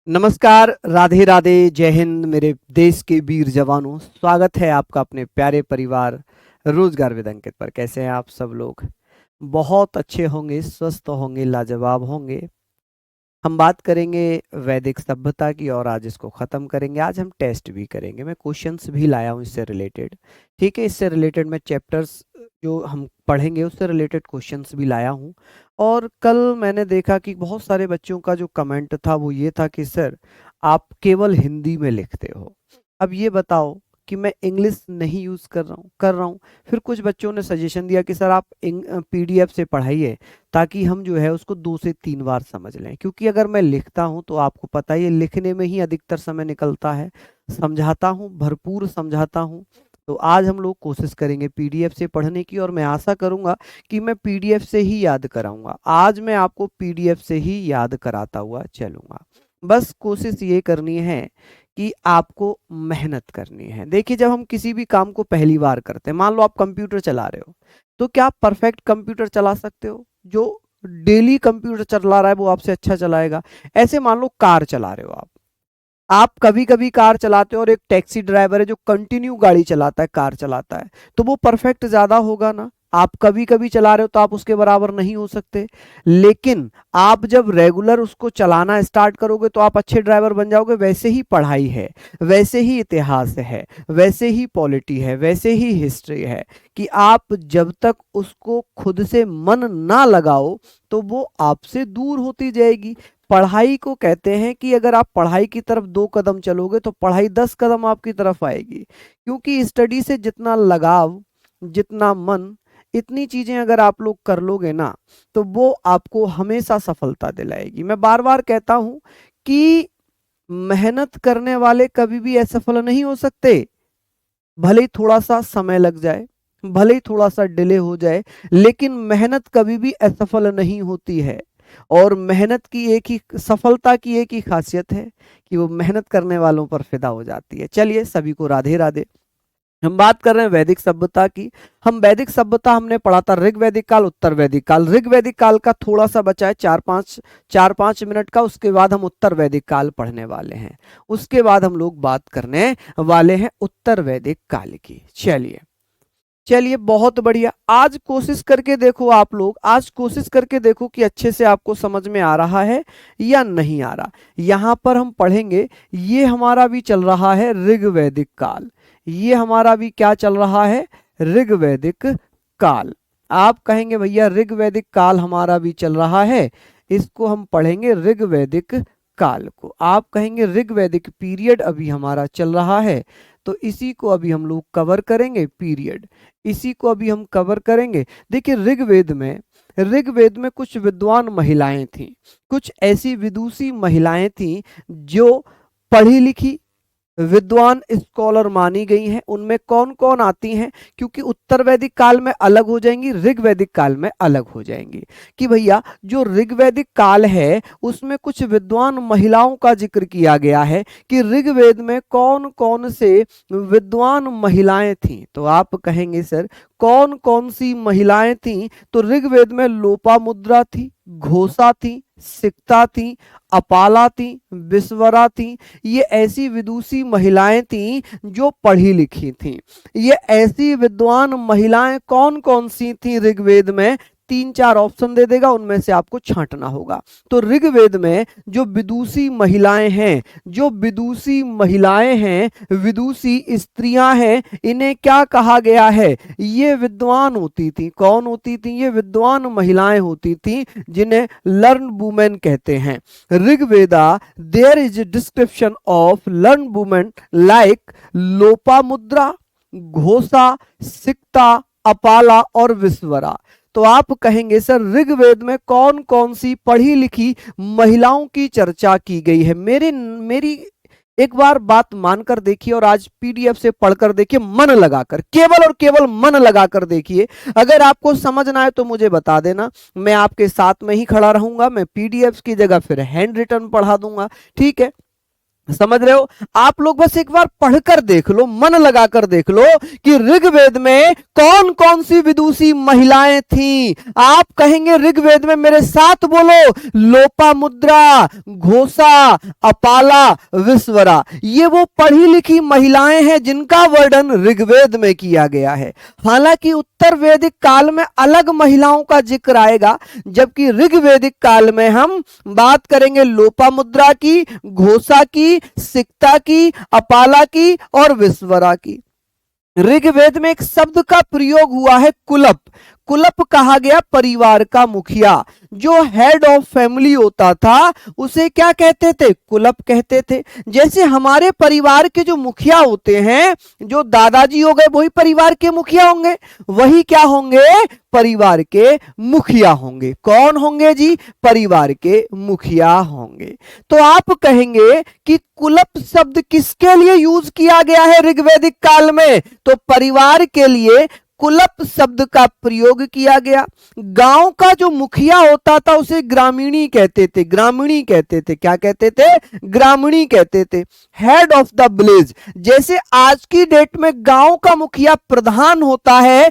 नमस्कार, राधे राधे, जय हिंद मेरे देश के वीर जवानों। स्वागत है आपका अपने प्यारे परिवार रोजगार विद अंकित पर। कैसे हैं आप सब लोग? बहुत अच्छे होंगे, स्वस्थ होंगे, लाजवाब होंगे। हम बात करेंगे वैदिक सभ्यता की और आज इसको ख़त्म करेंगे। आज हम टेस्ट भी करेंगे, मैं क्वेश्चंस भी लाया हूँ इससे रिलेटेड। ठीक है, इससे रिलेटेड मैं चैप्टर्स जो हम पढ़ेंगे उससे रिलेटेड क्वेश्चंस भी लाया हूँ। और कल मैंने देखा कि बहुत सारे बच्चों का जो कमेंट था वो ये था कि सर आप केवल हिंदी में लिखते हो। अब ये बताओ कि मैं इंग्लिश नहीं यूज़ कर रहा हूँ। फिर कुछ बच्चों ने सजेशन दिया कि सर आप पीडीएफ से पढ़ाइए ताकि हम जो है उसको 2 से 3 बार समझ लें, क्योंकि अगर मैं लिखता हूँ तो आपको पता ही है लिखने में ही अधिकतर समय निकलता है। समझाता हूँ, भरपूर समझाता हूँ। तो आज हम लोग कोशिश करेंगे पीडीएफ से पढ़ने की और मैं आशा करूँगा कि मैं पीडीएफ से ही याद कराऊँगा। आज मैं आपको पीडीएफ से ही याद कराता हुआ चलूँगा। बस कोशिश ये करनी है कि आपको मेहनत करनी है। देखिए, जब हम किसी भी काम को पहली बार करते हैं, मान लो आप कंप्यूटर चला रहे हो, तो क्या आप परफेक्ट कंप्यूटर चला सकते हो? जो डेली कंप्यूटर चला रहा है वो आपसे अच्छा चलाएगा? ऐसे मान लो कार चला रहे हो आप कभी कभी कार चलाते हो और एक टैक्सी ड्राइवर है जो कंटिन्यू गाड़ी चलाता है, कार चलाता है, तो वो परफेक्ट ज्यादा होगा ना। आप कभी कभी चला रहे हो तो आप उसके बराबर नहीं हो सकते, लेकिन आप जब रेगुलर उसको चलाना स्टार्ट करोगे तो आप अच्छे ड्राइवर बन जाओगे। वैसे ही पढ़ाई है, वैसे ही इतिहास है, वैसे ही पॉलिटी है, वैसे ही हिस्ट्री है कि आप जब तक उसको खुद से मन ना लगाओ तो वो आपसे दूर होती जाएगी। पढ़ाई को कहते हैं कि अगर आप पढ़ाई की तरफ 2 कदम चलोगे तो पढ़ाई 10 कदम आपकी तरफ आएगी, क्योंकि स्टडी से जितना लगाव, जितना मन, इतनी चीजें अगर आप लोग कर लोगे ना तो वो आपको हमेशा सफलता दिलाएगी। मैं बार बार कहता हूं कि मेहनत करने वाले कभी भी असफल नहीं हो सकते। भले ही थोड़ा सा समय लग जाए, भले ही थोड़ा सा डिले हो जाए, लेकिन मेहनत कभी भी असफल नहीं होती है। और मेहनत की एक ही सफलता की एक ही खासियत है कि वो मेहनत करने वालों पर फिदा हो जाती है। चलिए, सभी को राधे राधे। हम बात कर रहे हैं वैदिक सभ्यता की। हम वैदिक सभ्यता हमने पढ़ा था ऋग वैदिक काल, उत्तर वैदिक काल। ऋग वैदिक काल का थोड़ा सा बचा है, 4-5 मिनट का। उसके बाद हम उत्तर वैदिक काल पढ़ने वाले हैं। उसके बाद हम लोग बात करने वाले हैं उत्तर वैदिक काल की। चलिए चलिए, बहुत बढ़िया। आज कोशिश करके देखो आप लोग, आज कोशिश करके देखो कि अच्छे से आपको समझ में आ रहा है या नहीं आ रहा। यहां पर हम पढ़ेंगे, ये हमारा भी चल रहा है ऋग्वैदिक काल। ये हमारा भी क्या चल रहा है? ऋग्वैदिक काल। आप कहेंगे भैया ऋग्वैदिक काल हमारा भी चल रहा है, इसको हम पढ़ेंगे ऋग्वैदिक काल को। आप कहेंगे ऋग्वैदिक पीरियड अभी हमारा चल रहा है, तो इसी को अभी हम लोग कवर करेंगे। पीरियड, इसी को अभी हम कवर करेंगे। देखिए, ऋग्वेद में कुछ विद्वान महिलाएं थीं, कुछ ऐसी विदुषी महिलाएं थीं जो पढ़ी लिखी विद्वान स्कॉलर मानी गई हैं। उनमें कौन कौन आती हैं? क्योंकि उत्तर वैदिक काल में अलग हो जाएंगी, ऋग्वैदिक काल में अलग हो जाएंगी। कि भैया जो ऋग्वैदिक काल है उसमें कुछ विद्वान महिलाओं का जिक्र किया गया है कि ऋग्वेद में कौन कौन से विद्वान महिलाएं थीं। तो आप कहेंगे सर कौन कौन सी महिलाएं थीं? तो ऋग्वेद में लोपामुद्रा थी, घोषा थी, सिक्ता थी, अपाला थी, विश्वरा थी। ये ऐसी विदुषी महिलाएं थीं जो पढ़ी लिखी थीं। ये ऐसी विद्वान महिलाएं कौन कौन सी थीं ऋग्वेद में? 3-4 ऑप्शन दे देगा, उनमें से आपको छांटना होगा। तो ऋग्वेद में जो विदुषी महिलाएं हैं, जो विदुषी महिलाएं हैं, विदुषी स्त्रियां हैं, इन्हें क्या कहा गया है? ये विद्वान होती थी। कौन होती थी? ये विद्वान महिलाएं होती थी जिन्हें लर्न वुमेन कहते हैं। Rigveda there is description of learn women like Lopamudra, Ghosha, Sikta, Apala और विश्वरा। तो आप कहेंगे सर ऋग्वेद में कौन कौन सी पढ़ी लिखी महिलाओं की चर्चा की गई है? मेरी एक बार बात मानकर देखिए और आज पीडीएफ से पढ़कर देखिए, मन लगाकर, केवल और केवल मन लगाकर देखिए। अगर आपको समझ ना आए तो मुझे बता देना, मैं आपके साथ में ही खड़ा रहूंगा। मैं पीडीएफ की जगह फिर हैंड रिटन पढ़ा दूंगा, ठीक है? समझ रहे हो? आप लोग बस एक बार पढ़कर देख लो, मन लगाकर देख लो कि ऋग्वेद में कौन कौन सी विदुषी महिलाएं थीं। आप कहेंगे ऋग्वेद में, मेरे साथ बोलो, लोपामुद्रा, घोषा, अपाला, विश्वरा। ये वो पढ़ी लिखी महिलाएं हैं जिनका वर्णन ऋग्वेद में किया गया है। हालांकि उत्तर वैदिक काल में अलग महिलाओं का जिक्र आएगा, जबकि ऋग्वेदिक काल में हम बात करेंगे लोपामुद्रा की, घोषा की, सिक्ता की, अपाला की और विश्वरा की। ऋग्वेद में एक शब्द का प्रयोग हुआ है, कुलप। कुलप कहा गया परिवार का मुखिया, जो हेड ऑफ फैमिली होता था उसे क्या कहते थे? कुलप कहते थे। जैसे हमारे परिवार के जो मुखिया होते हैं, जो दादाजी हो गए वही परिवार के मुखिया होंगे, वही क्या होंगे? परिवार के मुखिया होंगे। कौन होंगे जी? परिवार के मुखिया होंगे। तो आप कहेंगे कि कुलप शब्द किसके लिए यूज किया गया है ऋग्वेदिक काल में? तो परिवार के लिए कुलप शब्द का प्रयोग किया गया। गांव का जो मुखिया होता था उसे ग्रामीणी कहते थे। ग्रामीणी कहते थे, क्या कहते थे? ग्रामीणी कहते थे। हेड ऑफ द विलेज, जैसे आज की डेट में गांव का मुखिया प्रधान होता है,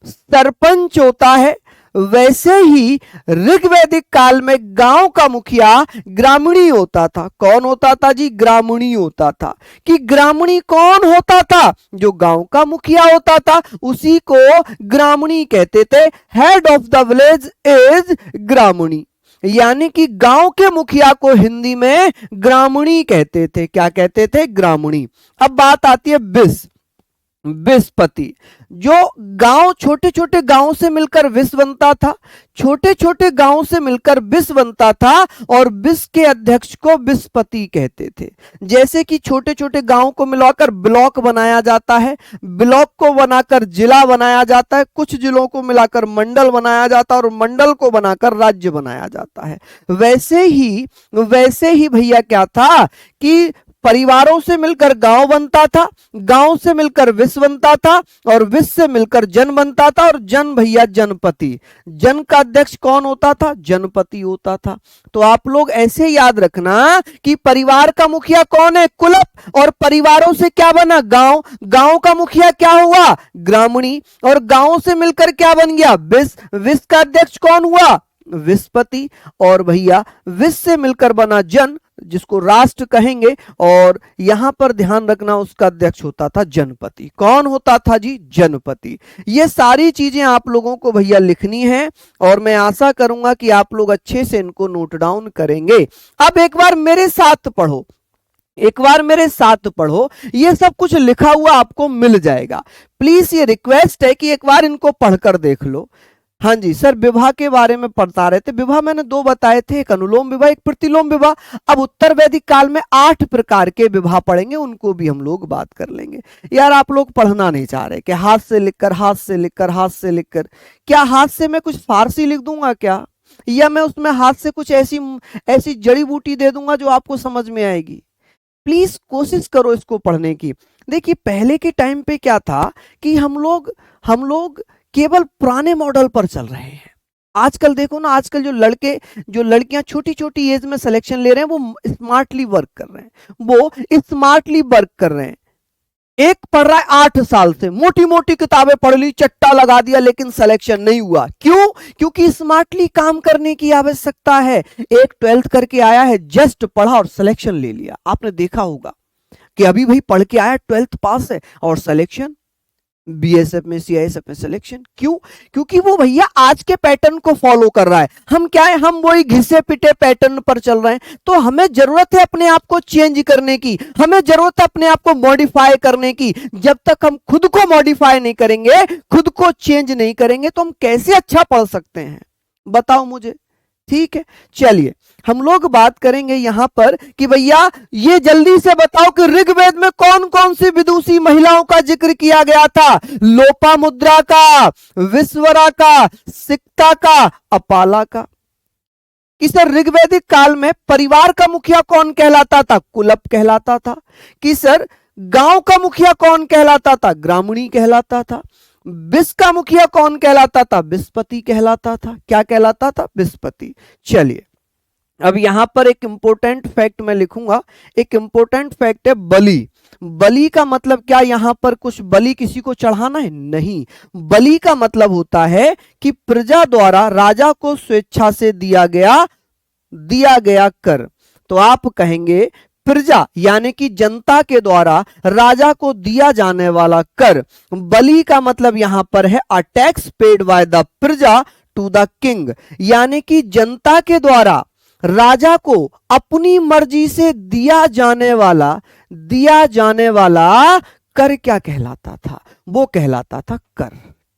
सरपंच होता है, वैसे ही ऋग्वैदिक काल में गांव का मुखिया ग्रामीणी होता था। कौन होता था जी? ग्रामीणी होता था। कि ग्रामीणी कौन होता था? जो गांव का मुखिया होता था उसी को ग्रामीणी कहते थे। Head of the village is ग्रामीणी, यानी कि गांव के मुखिया को हिंदी में ग्रामीणी कहते थे। क्या कहते थे? ग्रामीणी। अब बात आती है विस्पति। जो गांव, छोटे छोटे गांव से मिलकर विश्व बनता था, छोटे छोटे गांव से मिलकर विश्व बनता था, और विश्व के अध्यक्ष को विस्पति कहते थे। जैसे कि छोटे छोटे गांव को मिलाकर ब्लॉक बनाया जाता है, ब्लॉक को बनाकर जिला बनाया जाता है, कुछ जिलों को मिलाकर मंडल बनाया जाता है, और मंडल को बनाकर राज्य बनाया जाता है। वैसे ही भैया क्या था कि परिवारों से मिलकर गांव बनता था, गांव से मिलकर विश्व बनता था, और विश्व से मिलकर जन बनता था, और जन भैया जनपति। जन का अध्यक्ष कौन होता था? जनपति होता था। तो आप लोग ऐसे याद रखना कि परिवार का मुखिया कौन है? कुलप। और परिवारों से क्या बना? गांव। गांव का मुखिया क्या हुआ? ग्रामीणी। और गांव से मिलकर क्या बन गया? विश्व। विश्व का अध्यक्ष कौन हुआ? विस्पति। और भैया विश्व से मिलकर बना जन, जिसको राष्ट्र कहेंगे, और यहां पर ध्यान रखना उसका अध्यक्ष होता था जनपति। कौन होता था जी? जनपति। ये सारी चीजें आप लोगों को भैया लिखनी है, और मैं आशा करूंगा कि आप लोग अच्छे से इनको नोट डाउन करेंगे। अब एक बार मेरे साथ पढ़ो, एक बार मेरे साथ पढ़ो, ये सब कुछ लिखा हुआ आपको मिल जाएगा। प्लीज ये रिक्वेस्ट है कि एक बार इनको पढ़कर देख लो। हाँ जी सर, विवाह के बारे में पढ़ता रहे थे। विवाह मैंने दो बताए थे, एक अनुलोम विवाह, एक प्रतिलोम विवाह। अब उत्तर वैदिक काल में 8 प्रकार के विवाह पढ़ेंगे, उनको भी हम लोग बात कर लेंगे। यार आप लोग पढ़ना नहीं चाह रहे कि हाथ से लिखकर, हाथ से लिखकर, हाथ से लिखकर। क्या हाथ से मैं कुछ फारसी लिख दूंगा क्या? या मैं उसमें हाथ से कुछ ऐसी जड़ी बूटी दे दूंगा जो आपको समझ में आएगी? प्लीज कोशिश करो इसको पढ़ने की। देखिए पहले के टाइम पे क्या था कि हम लोग केवल पुराने मॉडल पर चल रहे हैं। आजकल देखो ना, आजकल जो लड़कियां छोटी छोटी एज में सिलेक्शन ले रहे हैं, वो स्मार्टली वर्क कर रहे हैं। एक पढ़ रहा है 8 साल से, मोटी मोटी किताबें पढ़ ली, चट्टा लगा दिया, लेकिन सिलेक्शन नहीं हुआ। क्यों? क्योंकि स्मार्टली काम करने की आवश्यकता है। एक 12th करके आया है, जस्ट पढ़ा और सिलेक्शन ले लिया। आपने देखा होगा कि अभी भाई पढ़ के आया, 12th पास है और सिलेक्शन बीएसएफ में, सीआईएसएफ में सिलेक्शन। क्यों? क्योंकि वो भैया आज के पैटर्न को फॉलो कर रहा है। हम क्या है, हम वही घिसे पिटे पैटर्न पर चल रहे हैं। तो हमें जरूरत है अपने आप को चेंज करने की, हमें जरूरत है अपने आप को मॉडिफाई करने की। जब तक हम खुद को मॉडिफाई नहीं करेंगे, खुद को चेंज नहीं करेंगे, तो हम कैसे अच्छा पढ़ सकते हैं? बताओ मुझे। ठीक है, चलिए हम लोग बात करेंगे यहां पर कि भैया ये जल्दी से बताओ कि ऋग्वेद में कौन कौन सी विदुषी महिलाओं का जिक्र किया गया था? लोपामुद्रा का, विश्वरा का, सिक्ता का, अपाला का। कि सर ऋग्वैदिक काल में परिवार का मुखिया कौन कहलाता था? कुलप कहलाता था। कि सर गांव का मुखिया कौन कहलाता था? ग्रामीणी कहलाता था। विश्व का मुखिया कौन कहलाता था? विस्पति कहलाता था। क्या कहलाता था? विस्पति। चलिए अब यहां पर एक इंपॉर्टेंट फैक्ट मैं लिखूंगा। एक इंपॉर्टेंट फैक्ट है बलि। बलि का मतलब क्या, यहां पर कुछ बलि किसी को चढ़ाना है? नहीं। बलि का मतलब होता है कि प्रजा द्वारा राजा को स्वेच्छा से दिया गया कर। तो आप कहेंगे प्रजा यानी कि जनता के द्वारा राजा को दिया जाने वाला कर। बलि का मतलब यहां पर है a tax paid by the प्रजा टू द किंग, यानी कि जनता के द्वारा राजा को अपनी मर्जी से दिया जाने वाला कर क्या कहलाता था? वो कहलाता था कर,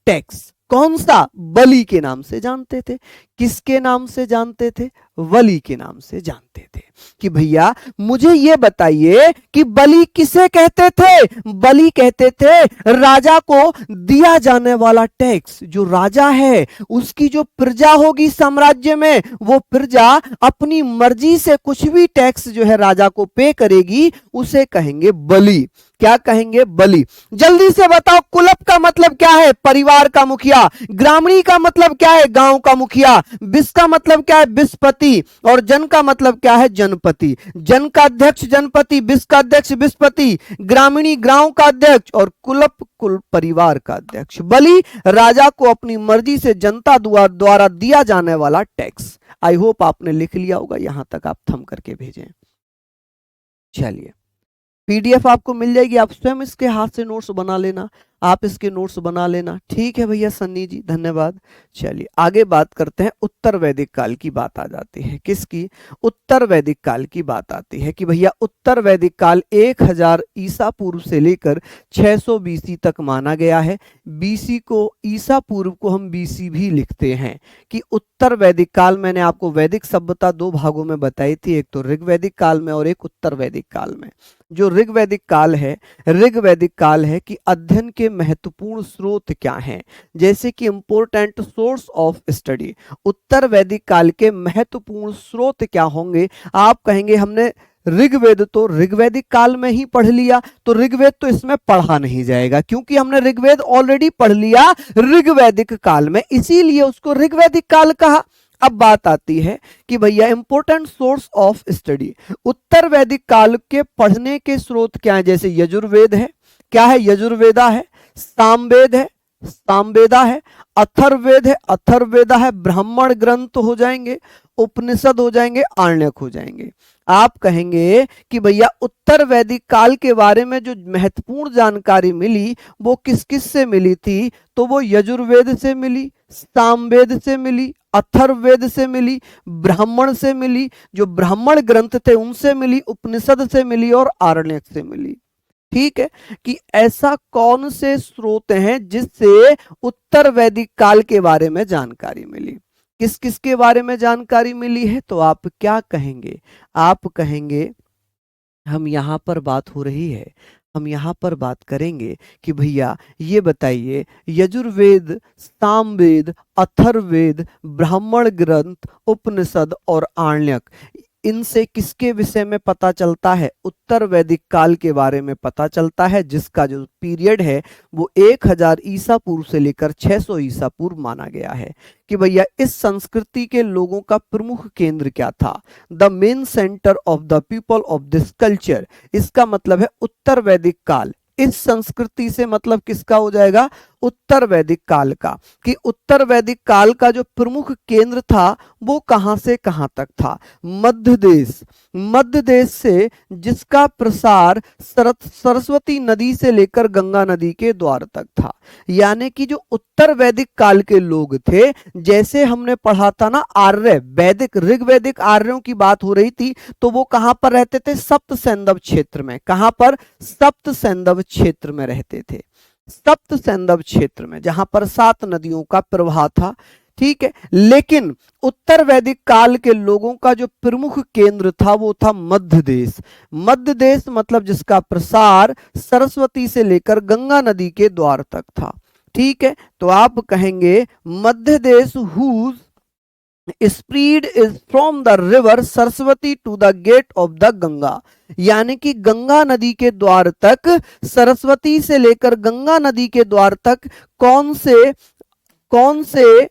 टैक्स। कौन सा? बलि के नाम से जानते थे। किसके नाम से जानते थे? बलि के नाम से जानते थे। कि भैया मुझे ये बताइए कि बलि किसे कहते थे? बलि कहते थे राजा को दिया जाने वाला टैक्स। जो राजा है उसकी जो प्रजा होगी साम्राज्य में, वो प्रजा अपनी मर्जी से कुछ भी टैक्स जो है राजा को पे करेगी, उसे कहेंगे बलि। क्या कहेंगे? बलि। जल्दी से बताओ, कुलप का मतलब क्या है? परिवार का मुखिया। ग्रामीणी का मतलब क्या है? गांव का मुखिया। बिस का मतलब क्या है? बिस्पति। और जन का मतलब क्या है? जनपति। जन का अध्यक्ष जनपति, बिस का अध्यक्ष बिस्पति, ग्रामीणी गांव का अध्यक्ष और कुलप कुल परिवार का अध्यक्ष। बलि राजा को अपनी मर्जी से जनता द्वारा दिया जाने वाला टैक्स। आई होप आपने लिख लिया होगा, यहां तक आप थम करके भेजें। चलिए, पीडीएफ आपको मिल जाएगी, आप स्वयं इसके हाथ से नोट्स बना लेना, आप इसके नोट्स बना लेना। ठीक है भैया सन्नी जी, धन्यवाद। चलिए आगे बात करते हैं। उत्तर वैदिक काल की बात आ जाती है। किसकी? उत्तर वैदिक काल की बात आती है कि भैया उत्तर वैदिक काल 1000 ईसा पूर्व से लेकर 600 बीसी तक माना गया है। बीसी को, ईसा पूर्व को हम बीसी भी लिखते हैं। कि उत्तर वैदिक काल, मैंने आपको वैदिक सभ्यता दो भागों में बताई थी, एक तो ऋग्वैदिक काल में और एक उत्तर वैदिक काल में। जो ऋग्वैदिक काल है कि अध्ययन के महत्वपूर्ण स्रोत क्या हैं, जैसे कि इंपॉर्टेंट सोर्स ऑफ स्टडी। उत्तर वैदिक काल के महत्वपूर्ण स्रोत क्या होंगे? आप कहेंगे हमने ऋग्वेद तो ऋग्वैदिक काल में ही पढ़ लिया, तो ऋग्वेद तो इसमें पढ़ा नहीं जाएगा, क्योंकि हमने ऋग्वेद ऑलरेडी पढ़ लिया ऋग्वैदिक काल में, इसीलिए उसको ऋग्वैदिक काल कहा। अब बात आती है कि भैया इंपॉर्टेंट सोर्स ऑफ स्टडी। उत्तर वैदिक काल के पढ़ने के स्रोत क्या है? जैसे यजुर्वेद है। क्या है? यजुर्वेदा है। सामवेदा है। अथर्ववेदा है। ब्राह्मण ग्रंथ हो जाएंगे, उपनिषद हो जाएंगे, आरण्यक हो जाएंगे। आप कहेंगे कि भैया उत्तर वैदिक काल के बारे में जो महत्वपूर्ण जानकारी मिली वो किस किस से मिली थी? तो वो यजुर्वेद से मिली, सामवेद से मिली, अथर्ववेद से मिली, ब्राह्मण से मिली, जो ब्राह्मण ग्रंथ थे उनसे मिली, उपनिषद से मिली और आरण्यक से मिली। ठीक है, कि ऐसा कौन से स्रोत हैं जिससे उत्तर वैदिक काल के बारे में जानकारी मिली? किस किस के बारे में जानकारी मिली है? तो आप क्या कहेंगे? आप कहेंगे हम यहां पर बात हो रही है, हम यहां पर बात करेंगे कि भैया ये बताइए यजुर्वेद, सामवेद, अथर्ववेद, ब्राह्मण ग्रंथ, उपनिषद और आरण्यक, इनसे किसके विषय में पता चलता है? उत्तर वैदिक काल के बारे में पता चलता है, जिसका जो पीरियड है वो 1000 ईसा पूर्व से लेकर 600 ईसा पूर्व माना गया है। कि भैया इस संस्कृति के लोगों का प्रमुख केंद्र क्या था? The main centre of the people of this culture. इसका मतलब है उत्तर वैदिक काल। इस संस्कृति से मतलब किसका हो जाएगा? उत्तर वैदिक काल का। कि उत्तर वैदिक काल का जो प्रमुख केंद्र था वो कहां से कहां तक था? मध्य देश। मध्य देश से जिसका प्रसार सरस्वती नदी से लेकर गंगा नदी के द्वार तक था। यानी कि जो उत्तर वैदिक काल के लोग थे, जैसे हमने पढ़ा था ना आर्य वैदिक, ऋग्वैदिक आर्यों की बात हो रही थी, तो वो कहां पर रहते थे? सप्त सैंधव क्षेत्र में। कहां पर? सप्त सैंधव क्षेत्र में रहते थे। सप्त सैंधव क्षेत्र में, जहां पर 7 नदियों का प्रवाह था। ठीक है, लेकिन उत्तर वैदिक काल के लोगों का जो प्रमुख केंद्र था वो था मध्य देश। मध्य देश मतलब जिसका प्रसार सरस्वती से लेकर गंगा नदी के द्वार तक था। ठीक है, तो आप कहेंगे Madhya Desh whose spread is from the river Saraswati to the gate of the Ganga. यानी कि गंगा नदी के द्वार तक, सरस्वती से लेकर गंगा नदी के द्वार तक कौन से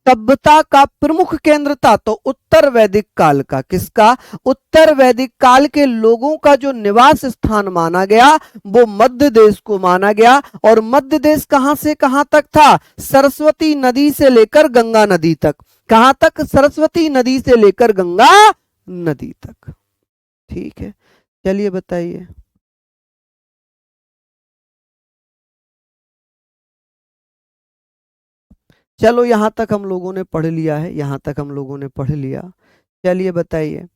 सभ्यता का प्रमुख केंद्र था। तो उत्तर वैदिक काल का, किसका? उत्तर वैदिक काल के लोगों का जो निवास स्थान माना गया वो मध्य देश को माना गया। और मध्य देश कहां से कहां तक था? सरस्वती नदी से लेकर गंगा नदी तक। कहां तक? सरस्वती नदी से लेकर गंगा नदी तक। ठीक है, चलिए बताइए। चलो यहां तक हम लोगों ने पढ़ लिया है, यहां तक हम लोगों ने पढ़ लिया। चलिए बताइए।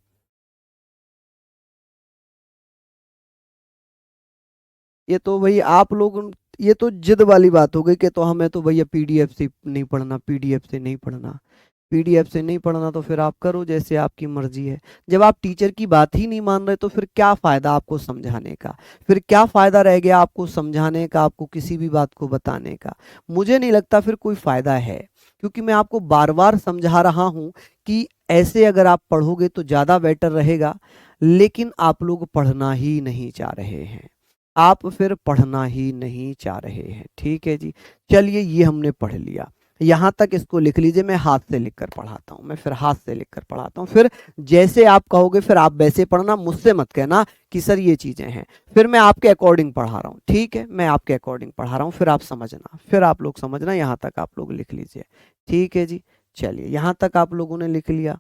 ये तो भाई आप लोग, ये तो जिद वाली बात हो गई कि तो हमें तो भैया पीडीएफ से नहीं पढ़ना, पीडीएफ से नहीं पढ़ना, पीडीएफ से नहीं पढ़ना। तो फिर आप करो जैसे आपकी मर्जी है। जब आप टीचर की बात ही नहीं मान रहे तो फिर क्या फायदा आपको समझाने का? फिर क्या फायदा रह गया आपको समझाने का, आपको किसी भी बात को बताने का? मुझे नहीं लगता फिर कोई फायदा है, क्योंकि मैं आपको बार बार समझा रहा हूं कि ऐसे अगर आप पढ़ोगे तो ज्यादा बेटर रहेगा। लेकिन आप लोग पढ़ना ही नहीं चाह रहे हैं, आप फिर पढ़ना ही नहीं चाह रहे हैं। ठीक है जी, चलिए ये हमने पढ़ लिया। यहां तक इसको लिख लीजिए, मैं हाथ से लिखकर पढ़ाता हूं, मैं फिर हाथ से लिखकर पढ़ाता हूं। फिर जैसे आप कहोगे फिर आप वैसे पढ़ना, मुझसे मत कहना कि सर ये चीजें हैं। फिर मैं आपके अकॉर्डिंग पढ़ा रहा हूँ, ठीक है, मैं आपके अकॉर्डिंग पढ़ा रहा हूँ, फिर आप समझना, फिर आप लोग समझना। यहां तक आप लोग लिख लीजिए, ठीक है जी। चलिए यहां तक आप लोगों ने लिख लिया।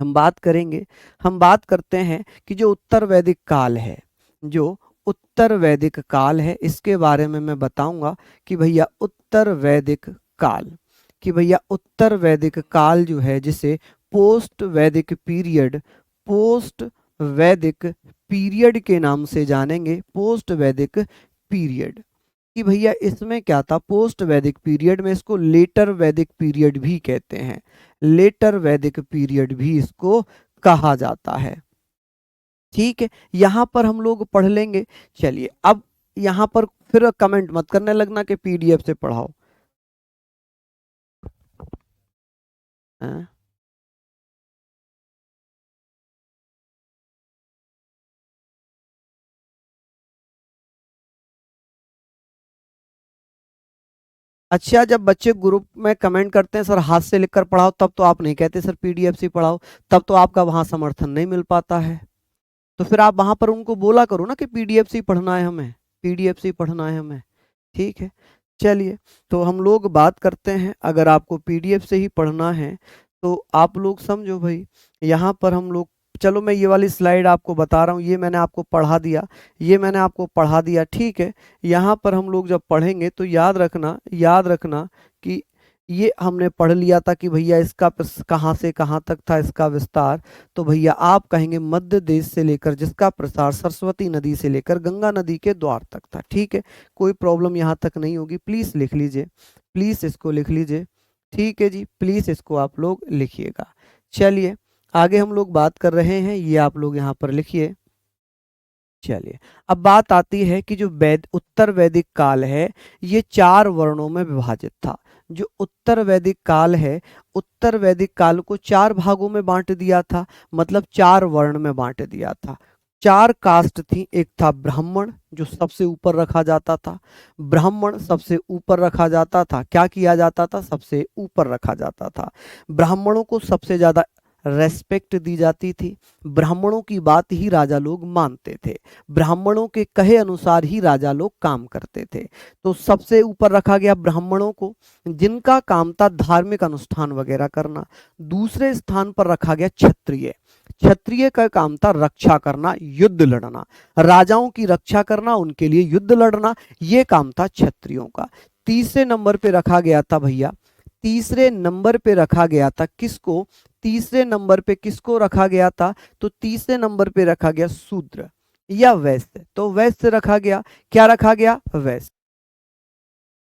हम बात करेंगे, हम बात करते हैं कि जो उत्तर वैदिक काल है, जो उत्तर वैदिक काल है, इसके बारे में मैं बताऊंगा कि भैया उत्तर वैदिक काल, कि भैया उत्तर वैदिक काल जो है जिसे post Vedic period, post Vedic period के नाम से जानेंगे, पोस्ट वैदिक पीरियड। कि भैया इसमें क्या था? पोस्ट वैदिक पीरियड में इसको लेटर वैदिक पीरियड भी कहते हैं, लेटर वैदिक पीरियड भी इसको कहा जाता है। ठीक है, यहां पर हम लोग पढ़ लेंगे। चलिए अब यहां पर फिर कमेंट मत करने लगना कि पीडीएफ से पढ़ाओ। हाँ? अच्छा, जब बच्चे ग्रुप में कमेंट करते हैं सर हाथ से लिखकर पढ़ाओ, तब तो आप नहीं कहते सर पीडीएफ से पढ़ाओ, तब तो आपका वहां समर्थन नहीं मिल पाता है। तो फिर आप वहां पर उनको बोला करो ना कि पीडीएफ से ही पढ़ना है हमें, पीडीएफ से ही पढ़ना है हमें। ठीक है, चलिए तो हम लोग बात करते हैं, अगर आपको पीडीएफ से ही पढ़ना है तो आप लोग समझो भाई। यहाँ पर हम लोग, चलो मैं ये वाली स्लाइड आपको बता रहा हूँ, ये मैंने आपको पढ़ा दिया, ये मैंने आपको पढ़ा दिया। ठीक है, यहाँ पर हम लोग जब पढ़ेंगे तो याद रखना, याद रखना कि ये हमने पढ़ लिया था कि भैया इसका कहाँ से कहाँ तक था इसका विस्तार। तो भैया आप कहेंगे मध्य देश से लेकर, जिसका प्रसार सरस्वती नदी से लेकर गंगा नदी के द्वार तक था। ठीक है, कोई प्रॉब्लम यहाँ तक नहीं होगी। प्लीज लिख लीजिए, प्लीज इसको लिख लीजिए। ठीक है जी, प्लीज इसको आप लोग लिखिएगा। चलिए आगे हम लोग बात कर रहे हैं, ये आप लोग यहाँ पर लिखिए। चलिए अब बात आती है कि जो उत्तर वैदिक काल है ये 4 वर्णों में विभाजित था। जो उत्तर वैदिक काल है, उत्तर वैदिक काल को 4 भागों में बांट दिया था, मतलब 4 वर्ण में बांट दिया था। 4 कास्ट थी, एक था ब्राह्मण जो सबसे ऊपर रखा जाता था, ब्राह्मण सबसे ऊपर रखा जाता था। क्या किया जाता था? सबसे ऊपर रखा जाता था। ब्राह्मणों को सबसे ज्यादा रेस्पेक्ट दी जाती थी, ब्राह्मणों की बात ही राजा लोग मानते थे, ब्राह्मणों के कहे अनुसार ही राजा लोग काम करते थे। तो सबसे ऊपर रखा गया ब्राह्मणों को, जिनका काम था धार्मिक अनुष्ठान वगैरह करना। दूसरे स्थान पर रखा गया क्षत्रिय, क्षत्रिय का काम था रक्षा करना, युद्ध लड़ना, राजाओं की रक्षा करना, उनके लिए युद्ध लड़ना, ये काम था क्षत्रियों का। तीसरे नंबर पे रखा गया था भैया, तीसरे नंबर पे रखा गया था किसको? तीसरे नंबर पे किसको रखा गया था? तो तीसरे नंबर पे रखा गया शूद्र या वैश्य। तो वैश्य रखा गया, क्या रखा गया? वैश्य।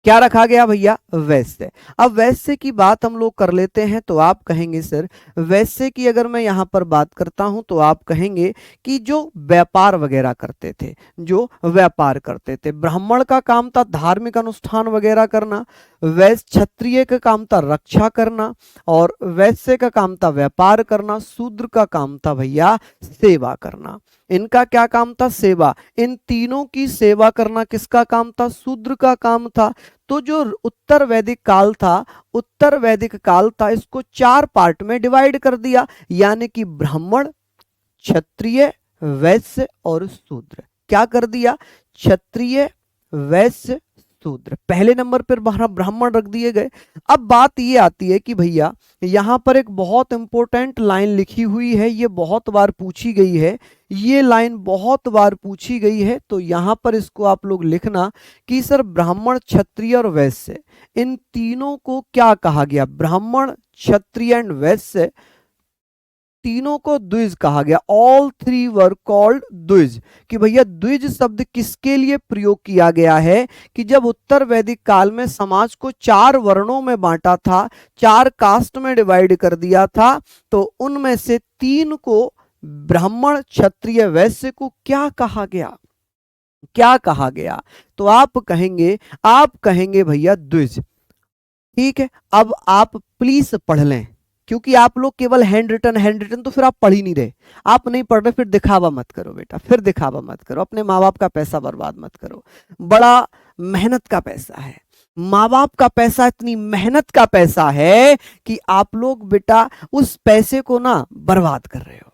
क्या रखा गया भैया? वैश्य। अब वैश्य की बात हम लोग कर लेते हैं। तो आप कहेंगे सर वैश्य की अगर मैं यहाँ पर बात करता हूं तो आप कहेंगे कि जो व्यापार वगैरह करते थे, जो व्यापार करते थे। ब्राह्मण का काम था धार्मिक अनुष्ठान वगैरह करना, वैश्य क्षत्रिय का काम था रक्षा करना, और वैश्य का काम था व्यापार करना, शूद्र का काम था भैया सेवा करना। इनका क्या काम था? सेवा। इन तीनों की सेवा करना किसका काम था? शूद्र का काम था। तो जो उत्तर वैदिक काल था, उत्तर वैदिक काल था, इसको 4 पार्ट में डिवाइड कर दिया, यानी कि ब्राह्मण, क्षत्रिय, वैश्य और शूद्र। क्या कर दिया? क्षत्रिय, वैश्य, शूद्र। पहले नंबर पर ब्राह्मण रख दिए गए। अब बात ये आती है कि भैया यहां पर एक बहुत इंपॉर्टेंट लाइन लिखी हुई है, ये बहुत बार पूछी गई है, ये लाइन बहुत बार पूछी गई है। तो यहां पर इसको आप लोग लिखना कि सर ब्राह्मण, क्षत्रिय और वैश्य, इन तीनों को क्या कहा गया? ब्राह्मण, क्षत्रिय एंड वैश्य, तीनों को द्विज कहा गया। ऑल थ्री वर कॉल्ड द्विज। कि भैया द्विज शब्द किसके लिए प्रयोग किया गया है? कि जब उत्तर वैदिक काल में समाज को 4 वर्णों में बांटा था, 4 कास्ट में डिवाइड कर दिया था, तो उनमें से 3 को, ब्राह्मण, क्षत्रिय, वैश्य को क्या कहा गया? क्या कहा गया? तो आप कहेंगे भैया द्विज। ठीक है, अब आप प्लीज पढ़ लें, क्योंकि आप लोग केवल हैंड रिटन तो फिर आप पढ़ ही नहीं रहे। आप नहीं पढ़ रहे, फिर दिखावा मत करो बेटा, फिर दिखावा मत करो, अपने माँ बाप का पैसा बर्बाद मत करो। बड़ा मेहनत का पैसा है, माँ बाप का पैसा इतनी मेहनत का पैसा है कि आप लोग बेटा उस पैसे को ना बर्बाद कर रहे हो।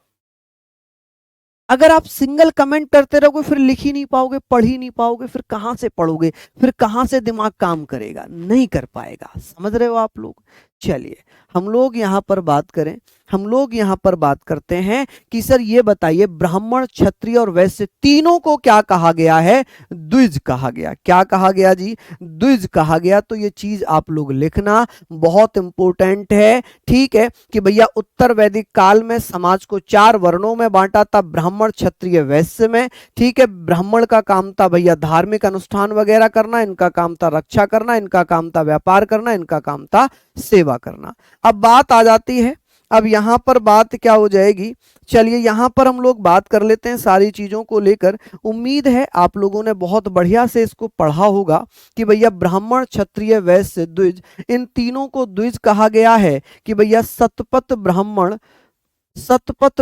अगर आप सिंगल कमेंट करते रहोगे फिर लिख ही नहीं पाओगे, पढ़ ही नहीं पाओगे, फिर कहां से पढ़ोगे, फिर कहां से दिमाग काम करेगा? नहीं कर पाएगा। समझ रहे हो आप लोग? चलिए हम लोग यहां पर बात करें, हम लोग यहां पर बात करते हैं कि सर ये बताइए ब्राह्मण, क्षत्रिय और वैश्य तीनों को क्या कहा गया है? द्विज कहा गया। क्या कहा गया जी? द्विज कहा गया। तो ये चीज आप लोग लिखना, बहुत इंपॉर्टेंट है। ठीक है, कि भैया उत्तर वैदिक काल में समाज को 4 वर्णों में बांटा था, ब्राह्मण, क्षत्रिय, वैश्य में। ठीक है, ब्राह्मण का काम था भैया धार्मिक अनुष्ठान वगैरह करना, इनका काम था रक्षा करना, इनका काम था व्यापार करना, इनका काम था सेवा करना। अब बात आ जाती है, अब यहां पर बात क्या हो जाएगी? चलिए यहां पर हम लोग बात कर लेते हैं सारी चीजों को लेकर। उम्मीद है आप लोगों ने बहुत बढ़िया से इसको पढ़ा होगा कि भैया ब्राह्मण, क्षत्रिय, वैश्य, द्विज, इन तीनों को द्विज कहा गया है। कि भैया शतपथ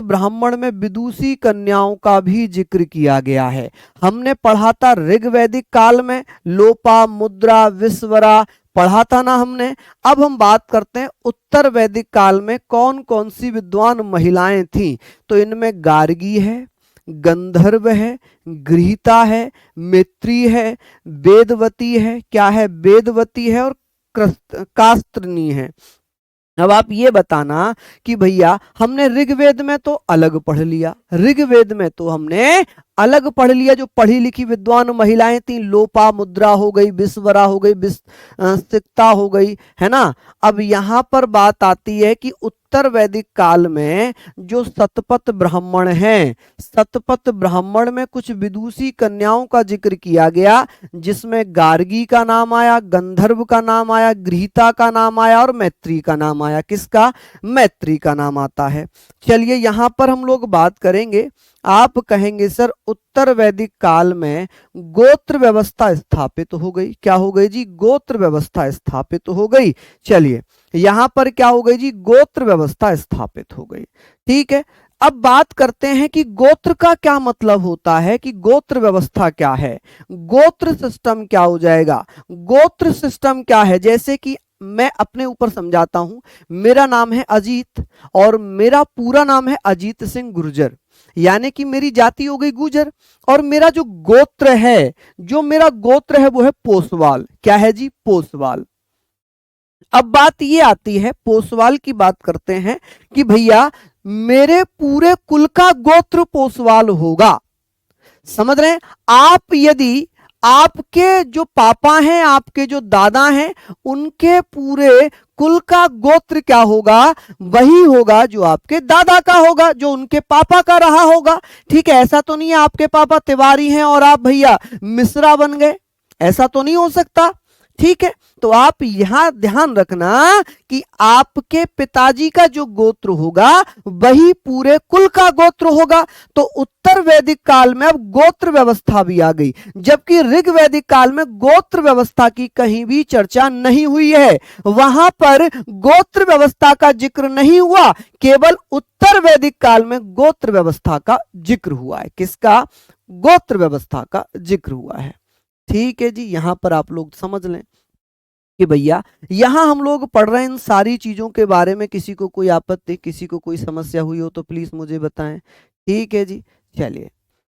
ब्राह्मण में विदुषी कन्याओं का भी जिक्र किया गया है। हमने पढ़ा था ऋग्वैदिक काल में लोपा, मुद्रा, विश्वरा, पढ़ा था ना हमने। अब हम बात करते हैं उत्तर वैदिक काल में कौन कौन सी विद्वान महिलाएं थीं। तो इनमें गार्गी है, गंधर्व है, गृहीता है, मैत्री है, वेदवती है, क्या है? वेदवती है, और कास्त्रनी है। अब आप ये बताना कि भैया हमने ऋग्वेद में तो अलग पढ़ लिया, ऋग्वेद में तो हमने अलग पढ़ लिया, जो पढ़ी लिखी विद्वान महिलाएं थी, लोपा, मुद्रा हो गई, विश्वरा हो गई, सिक्ता हो गई, है ना। अब यहां पर बात आती है कि उत्तर वैदिक काल में जो शतपथ ब्राह्मण हैं, शतपथ ब्राह्मण में कुछ विदुषी कन्याओं का जिक्र किया गया, जिसमें गार्गी का नाम आया, गंधर्व का नाम आया, गृहीता का नाम आया और मैत्री का नाम आया। किसका? मैत्री का नाम आता है। चलिए यहां पर हम लोग बात करेंगे। आप कहेंगे सर उत्तर वैदिक काल में गोत्र व्यवस्था स्थापित हो गई। क्या हो गई जी? गोत्र व्यवस्था स्थापित हो गई। चलिए यहां पर क्या हो गई जी? गोत्र व्यवस्था स्थापित हो गई। ठीक है, अब बात करते हैं कि गोत्र का क्या मतलब होता है, कि गोत्र व्यवस्था क्या है, गोत्र सिस्टम क्या हो जाएगा। गोत्र सिस्टम क्या है? जैसे कि मैं अपने ऊपर समझाता हूं। मेरा नाम है अजीत और मेरा पूरा नाम है अजीत सिंह गुर्जर, यानी कि मेरी जाति हो गई गुर्जर, और मेरा जो गोत्र है, जो मेरा गोत्र है वो है पोसवाल। क्या है जी? पोसवाल। अब बात ये आती है, पोसवाल की बात करते हैं कि भैया मेरे पूरे कुल का गोत्र पोसवाल होगा। समझ रहे हैं आप? यदि आपके जो पापा हैं, आपके जो दादा हैं, उनके पूरे कुल का गोत्र क्या होगा? वही होगा जो आपके दादा का होगा, जो उनके पापा का रहा होगा। ठीक है, ऐसा तो नहीं है आपके पापा तिवारी हैं और आप भैया मिश्रा बन गए, ऐसा तो नहीं हो सकता। ठीक है, तो आप यहां ध्यान रखना कि आपके पिताजी का जो गोत्र होगा वही पूरे कुल का गोत्र होगा। तो उत्तर वैदिक काल में अब गोत्र व्यवस्था भी आ गई, जबकि ऋग वैदिक काल में गोत्र व्यवस्था की कहीं भी चर्चा नहीं हुई है। वहां पर गोत्र व्यवस्था का जिक्र नहीं हुआ, केवल उत्तर वैदिक काल में गोत्र व्यवस्था का जिक्र हुआ है। किसका? गोत्र व्यवस्था का जिक्र हुआ है। ठीक है जी, यहां पर आप लोग समझ लें कि भैया यहां हम लोग पढ़ रहे हैं इन सारी चीजों के बारे में। किसी को कोई आपत्ति, किसी को कोई समस्या हुई हो तो प्लीज मुझे बताएं। ठीक है जी, चलिए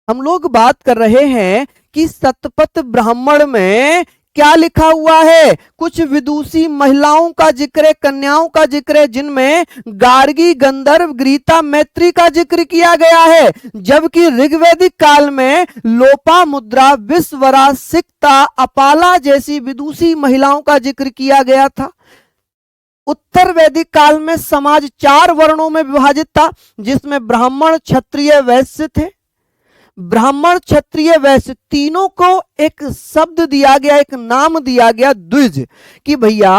हम लोग बात कर रहे हैं कि शतपथ ब्राह्मण में क्या लिखा हुआ है। कुछ विदुषी महिलाओं का जिक्र है, कन्याओं का जिक्र है, जिनमें गार्गी, गंधर्व, गीता, मैत्री का जिक्र किया गया है। जबकि ऋग्वैदिक काल में लोपामुद्रा, विश्वरा, सिक्ता, अपाला जैसी विदुषी महिलाओं का जिक्र किया गया था। उत्तर वैदिक काल में समाज 4 वर्णों में विभाजित था, जिसमें ब्राह्मण, क्षत्रिय, वैश्य थे। ब्राह्मण, क्षत्रिय, वैश्य तीनों को एक शब्द दिया गया, एक नाम दिया गया द्विज, कि भैया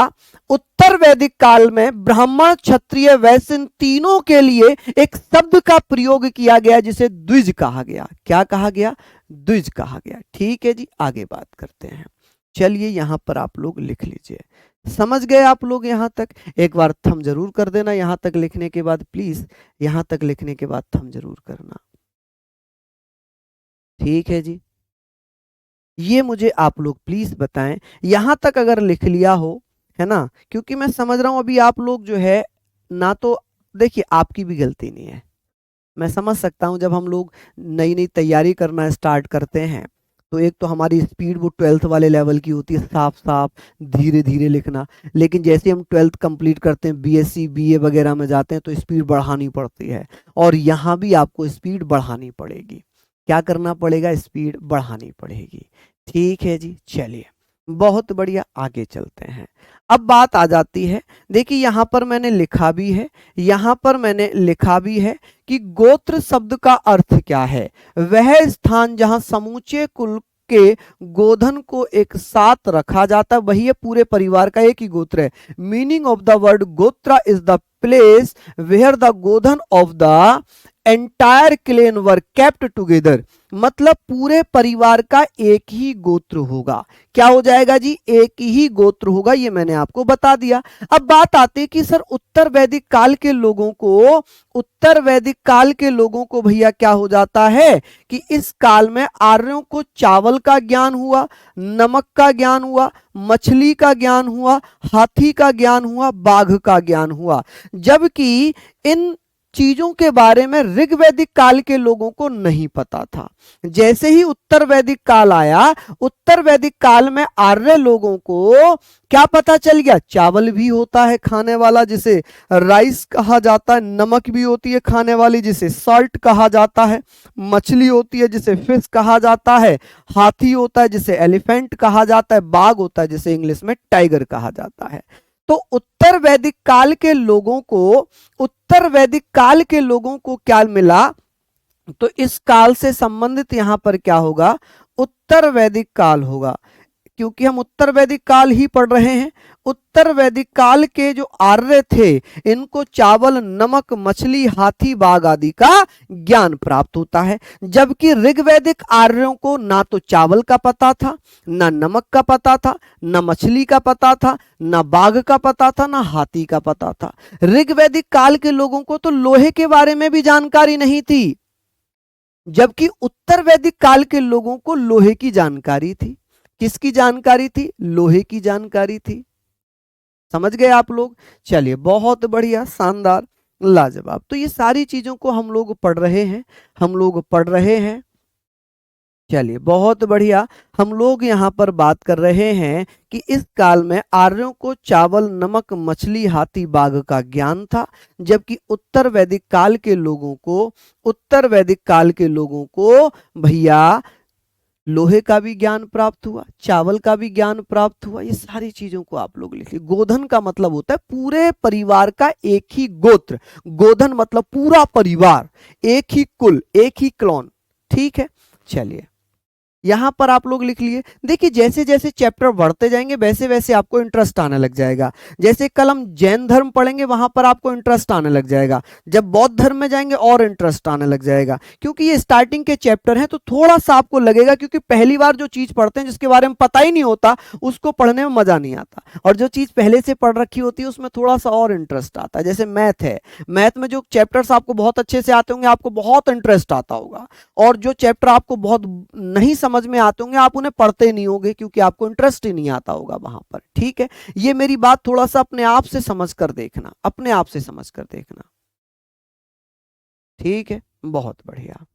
उत्तर वैदिक काल में ब्राह्मण, क्षत्रिय, वैश्य तीनों के लिए एक शब्द का प्रयोग किया गया जिसे द्विज कहा गया। क्या कहा गया? द्विज कहा गया। ठीक है जी, आगे बात करते हैं। चलिए यहां पर आप लोग लिख लीजिए। समझ गए आप लोग यहां तक? एक बार थम जरूर कर देना यहां तक लिखने के बाद, प्लीज यहां तक लिखने के बाद थम जरूर करना। ठीक है जी, ये मुझे आप लोग प्लीज बताएं यहां तक अगर लिख लिया हो, है ना, क्योंकि मैं समझ रहा हूं अभी आप लोग जो है ना, तो देखिए आपकी भी गलती नहीं है, मैं समझ सकता हूं। जब हम लोग नई नई तैयारी करना स्टार्ट करते हैं तो एक तो हमारी स्पीड वो 12th वाले लेवल की होती है, साफ साफ धीरे धीरे लिखना। लेकिन जैसे हम 12th कंप्लीट करते हैं, बीएससी बीए वगैरह में जाते हैं, तो स्पीड बढ़ानी पड़ती है। और यहाँ भी आपको स्पीड बढ़ानी पड़ेगी। क्या करना पड़ेगा? स्पीड बढ़ानी पड़ेगी। ठीक है जी, चलिए बहुत बढ़िया, आगे चलते हैं। अब बात आ जाती है, देखिए यहां पर मैंने लिखा भी है, यहां पर मैंने लिखा भी है कि गोत्र शब्द का अर्थ क्या है। वह स्थान जहां समूचे कुल के गोधन को एक साथ रखा जाता है, वही है पूरे परिवार का एक ही गोत्र है। Meaning of the word gotra is the place where the godhan of the entire clan were kept together. मतलब पूरे परिवार का एक ही गोत्र होगा। क्या हो जाएगा जी? एक ही गोत्र होगा, ये मैंने आपको बता दिया। अब बात आती है कि सर उत्तर वैदिक काल के लोगों को, उत्तर वैदिक काल के लोगों को भैया क्या हो जाता है कि इस काल में आर्यों को चावल का ज्ञान हुआ, नमक का ज्ञान हुआ, मछली का ज्ञान हुआ, हाथी का ज्ञान हुआ, बाघ का ज्ञान हुआ। जबकि इन चीजों के बारे में ऋग्वैदिक काल के लोगों को नहीं पता था। जैसे ही उत्तर वैदिक काल आया, उत्तर वैदिक काल में आर्य लोगों को क्या पता चल गया? चावल भी होता है खाने वाला जिसे राइस कहा जाता है, नमक भी होती है खाने वाली जिसे सॉल्ट कहा जाता है, मछली होती है जिसे फिश कहा जाता है, हाथी होता है जिसे एलिफेंट कहा जाता है, बाघ होता है जिसे इंग्लिश में टाइगर कहा जाता है। तो उत्तर वैदिक काल के लोगों को, उत्तर वैदिक काल के लोगों को क्या मिला? तो इस काल से संबंधित यहां पर क्या होगा? उत्तर वैदिक काल होगा, क्योंकि हम उत्तर वैदिक काल ही पढ़ रहे हैं। उत्तर वैदिक काल के जो आर्य थे, इनको चावल, नमक, मछली, हाथी, बाघ आदि का ज्ञान प्राप्त होता है। जबकि ऋग्वैदिक आर्यों को ना तो चावल का पता था, ना नमक का पता था, ना मछली का पता था, ना बाघ का पता था, ना हाथी का पता था। ऋग्वैदिक काल के लोगों को तो लोहे के बारे में भी जानकारी नहीं थी, जबकि उत्तर वैदिक काल के लोगों को लोहे की जानकारी थी। किसकी जानकारी थी? लोहे की जानकारी थी। समझ गए आप लोग? चलिए बहुत बढ़िया, शानदार, लाजवाब। तो ये सारी चीजों को हम लोग पढ़ रहे हैं, हम लोग पढ़ रहे हैं। चलिए बहुत बढ़िया, हम लोग यहाँ पर बात कर रहे हैं कि इस काल में आर्यों को चावल, नमक, मछली, हाथी, बाघ का ज्ञान था। जबकि उत्तर वैदिक काल के लोगों को, उत्तर वैदिक काल के लोगों को भैया लोहे का भी ज्ञान प्राप्त हुआ, चावल का भी ज्ञान प्राप्त हुआ। ये सारी चीजों को आप लोग लिखिए। गोधन का मतलब होता है पूरे परिवार का एक ही गोत्र। गोधन मतलब पूरा परिवार, एक ही कुल, एक ही क्लॉन। ठीक है, चलिए यहां पर आप लोग लिख लिए। देखिए जैसे जैसे चैप्टर बढ़ते जाएंगे वैसे वैसे आपको इंटरेस्ट आने लग जाएगा। जैसे कल हम जैन धर्म पढ़ेंगे वहां पर आपको इंटरेस्ट आने लग जाएगा, जब बौद्ध धर्म में जाएंगे और इंटरेस्ट आने लग जाएगा, क्योंकि ये स्टार्टिंग के चैप्टर हैं तो थोड़ा सा आपको लगेगा, क्योंकि पहली बार जो चीज पढ़ते हैं जिसके बारे में पता ही नहीं होता उसको पढ़ने में मजा नहीं आता, और जो चीज पहले से पढ़ रखी होती है उसमें थोड़ा सा और इंटरेस्ट आता है। जैसे मैथ है, मैथ में जो चैप्टर्स आपको बहुत अच्छे से आते होंगे आपको बहुत इंटरेस्ट आता होगा, और जो चैप्टर आपको बहुत नहीं समझ में आते होंगे आप उन्हें पढ़ते नहीं होंगे क्योंकि आपको इंटरेस्ट ही नहीं आता होगा वहां पर। ठीक है, ये मेरी बात थोड़ा सा अपने आप से समझ कर देखना, अपने आप से समझ कर देखना। ठीक है, बहुत बढ़िया।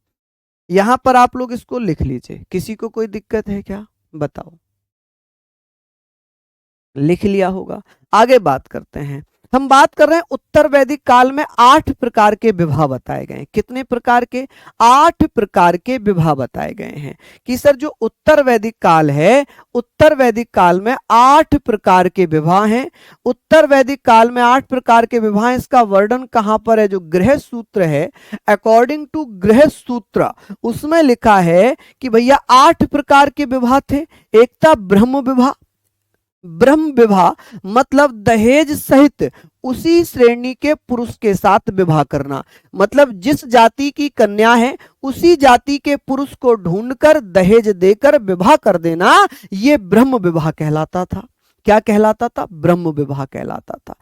यहां पर आप लोग इसको लिख लीजिए। किसी को कोई दिक्कत है क्या, बताओ? लिख लिया होगा। आगे बात करते हैं। हम बात कर रहे हैं उत्तर वैदिक काल में 8 प्रकार के विवाह बताए गए हैं। कितने प्रकार के? 8 प्रकार के विवाह बताए गए हैं कि सर जो उत्तर वैदिक काल है, उत्तर वैदिक काल में 8 प्रकार के विवाह हैं। उत्तर वैदिक काल में 8 प्रकार के विवाह, इसका वर्णन कहां पर है? जो गृह सूत्र है, अकॉर्डिंग टू गृह सूत्र उसमें लिखा है कि भैया 8 प्रकार के विवाह थे। एक था ब्रह्म विवाह। ब्रह्म विवाह मतलब दहेज सहित उसी श्रेणी के पुरुष के साथ विवाह करना, मतलब जिस जाति की कन्या है उसी जाति के पुरुष को ढूंढकर दहेज देकर विवाह कर देना, यह ब्रह्म विवाह कहलाता था। क्या कहलाता था? ब्रह्म विवाह कहलाता था।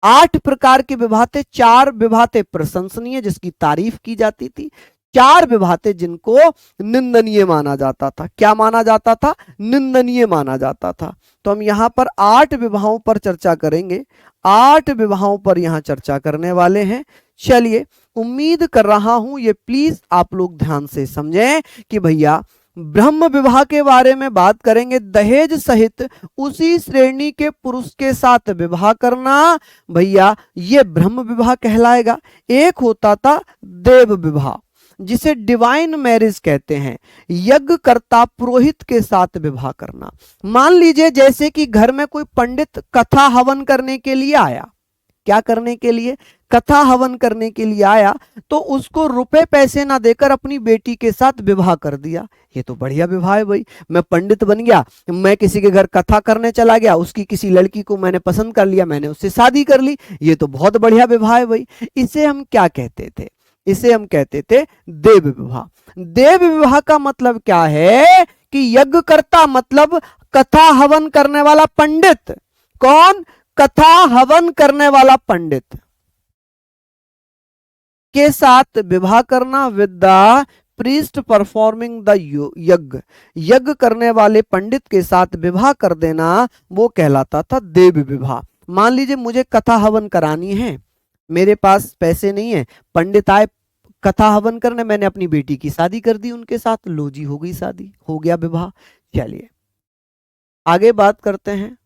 8 प्रकार के विवाह थे। 4 विवाह थे प्रशंसनीय जिसकी तारीफ की जाती थी, 4 विवाह थे जिनको निंदनीय माना जाता था। क्या माना जाता था? निंदनीय माना जाता था। तो हम यहां पर 8 विवाहों पर चर्चा करेंगे, 8 विवाहों पर यहां चर्चा करने वाले हैं। चलिए, उम्मीद कर रहा हूं ये प्लीज आप लोग ध्यान से समझें कि भैया ब्रह्म विवाह के बारे में बात करेंगे, दहेज सहित उसी श्रेणी के पुरुष के साथ विवाह करना, भैया ये ब्रह्म विवाह कहलाएगा। एक होता था देव विवाह जिसे डिवाइन मैरिज कहते हैं, यज्ञकर्ता पुरोहित के साथ विवाह करना। मान लीजिए जैसे कि घर में कोई पंडित कथा हवन करने के लिए आया। क्या करने के लिए? कथा हवन करने के लिए आया, तो उसको रुपए पैसे ना देकर अपनी बेटी के साथ विवाह कर दिया। ये तो बढ़िया विवाह है भाई। मैं पंडित बन गया, मैं किसी के घर कथा करने चला गया, उसकी किसी लड़की को मैंने पसंद कर लिया, मैंने उससे शादी कर ली, ये तो बहुत बढ़िया विवाह है भाई। इसे हम क्या कहते थे? इसे हम कहते थे देव विवाह। देव विवाह का मतलब क्या है कि यज्ञकर्ता मतलब कथा हवन करने वाला पंडित। कौन? कथा हवन करने वाला पंडित के साथ विवाह करना, with the priest performing the यज्ञ। यज्ञ करने वाले पंडित के साथ विवाह कर देना, वो कहलाता था देव विवाह। मान लीजिए मुझे कथा हवन करानी है, मेरे पास पैसे नहीं है, पंडित आए कथा हवन करने, मैंने अपनी बेटी की शादी कर दी उनके साथ, लो जी हो गई शादी, हो गया विवाह। चलिए आगे बात करते हैं,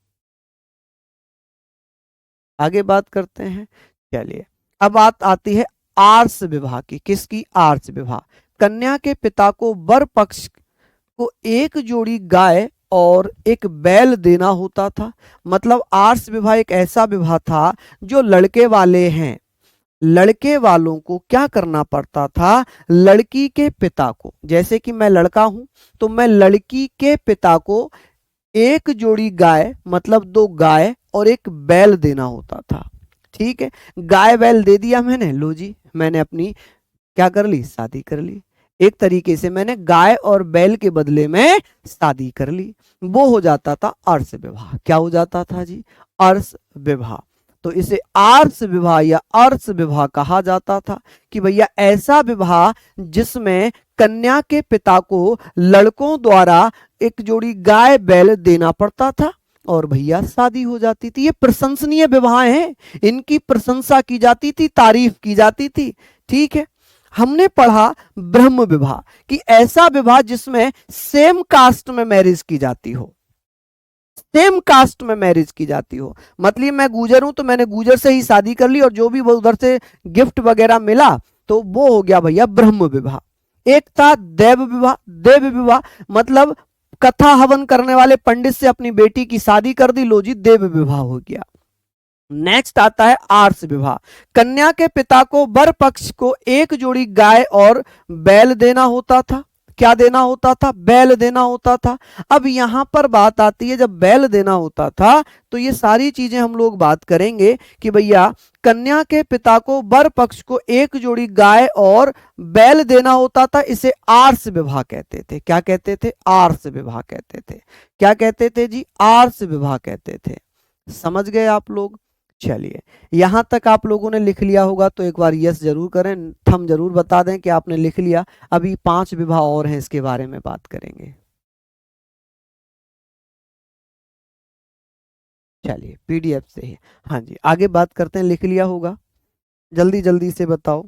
आगे बात करते हैं। चलिए अब बात आती है आर्ष विवाह की। किसकी? आर्ष विवाह। कन्या के पिता को वर पक्ष को एक जोड़ी गाय और एक बैल देना होता था। मतलब आर्ष विवाह एक ऐसा विवाह था जो लड़के वाले हैं, लड़के वालों को क्या करना पड़ता था? लड़की के पिता को, जैसे कि मैं लड़का हूं तो मैं लड़की के पिता को एक जोड़ी गाय मतलब 2 गाय और एक बैल देना होता था। ठीक है, गाय बैल दे दिया मैंने, लो जी मैंने अपनी क्या कर ली? शादी कर ली। एक तरीके से मैंने गाय और बैल के बदले में शादी कर ली। वो हो जाता था अर्श विवाह। क्या हो जाता था जी? अर्श विवाह। तो इसे आर्ष विवाह या अर्ष विवाह कहा जाता था कि भैया ऐसा विवाह जिसमें कन्या के पिता को लड़कों द्वारा एक जोड़ी गाय बैल देना पड़ता था और भैया शादी हो जाती थी। ये प्रशंसनीय विवाह हैं, इनकी प्रशंसा की जाती थी, तारीफ की जाती थी। ठीक है, हमने पढ़ा ब्रह्म विवाह कि ऐसा विवाह जिसमें सेम कास्ट में मैरिज की जाती हो, सेम कास्ट में मैरिज की जाती हो। मतलब मैं गुजर हूं तो मैंने गुजर से ही शादी कर ली और जो भी वो उधर से गिफ्ट वगैरह मिला तो वो हो गया भैया ब्रह्म विवाह। एक था देव विवाह। देव विवाह मतलब कथा हवन करने वाले पंडित से अपनी बेटी की शादी कर दी, लो जी देव विवाह हो गया। नेक्स्ट आता है आर्ष विवाह। कन्या के पिता को वर पक्ष को एक जोड़ी गाय और बैल देना होता था। क्या देना होता था? बैल देना होता था। अब यहां पर बात आती है, जब बैल देना होता था तो ये सारी चीजें हम लोग बात करेंगे कि भैया कन्या के पिता को वर पक्ष को एक जोड़ी गाय और बैल देना होता था। इसे आर्ष विवाह कहते थे। क्या कहते थे? आर्ष विवाह कहते थे। क्या कहते थे जी? आर्ष विवाह कहते थे। समझ गए आप लोग? चलिए, यहां तक आप लोगों ने लिख लिया होगा तो एक बार यस जरूर करें, थम जरूर बता दें कि आपने लिख लिया। अभी 5 विवाह और हैं, इसके बारे में बात करेंगे। चलिए, पीडीएफ से ही। हाँ जी, आगे बात करते हैं। लिख लिया होगा, जल्दी जल्दी से बताओ।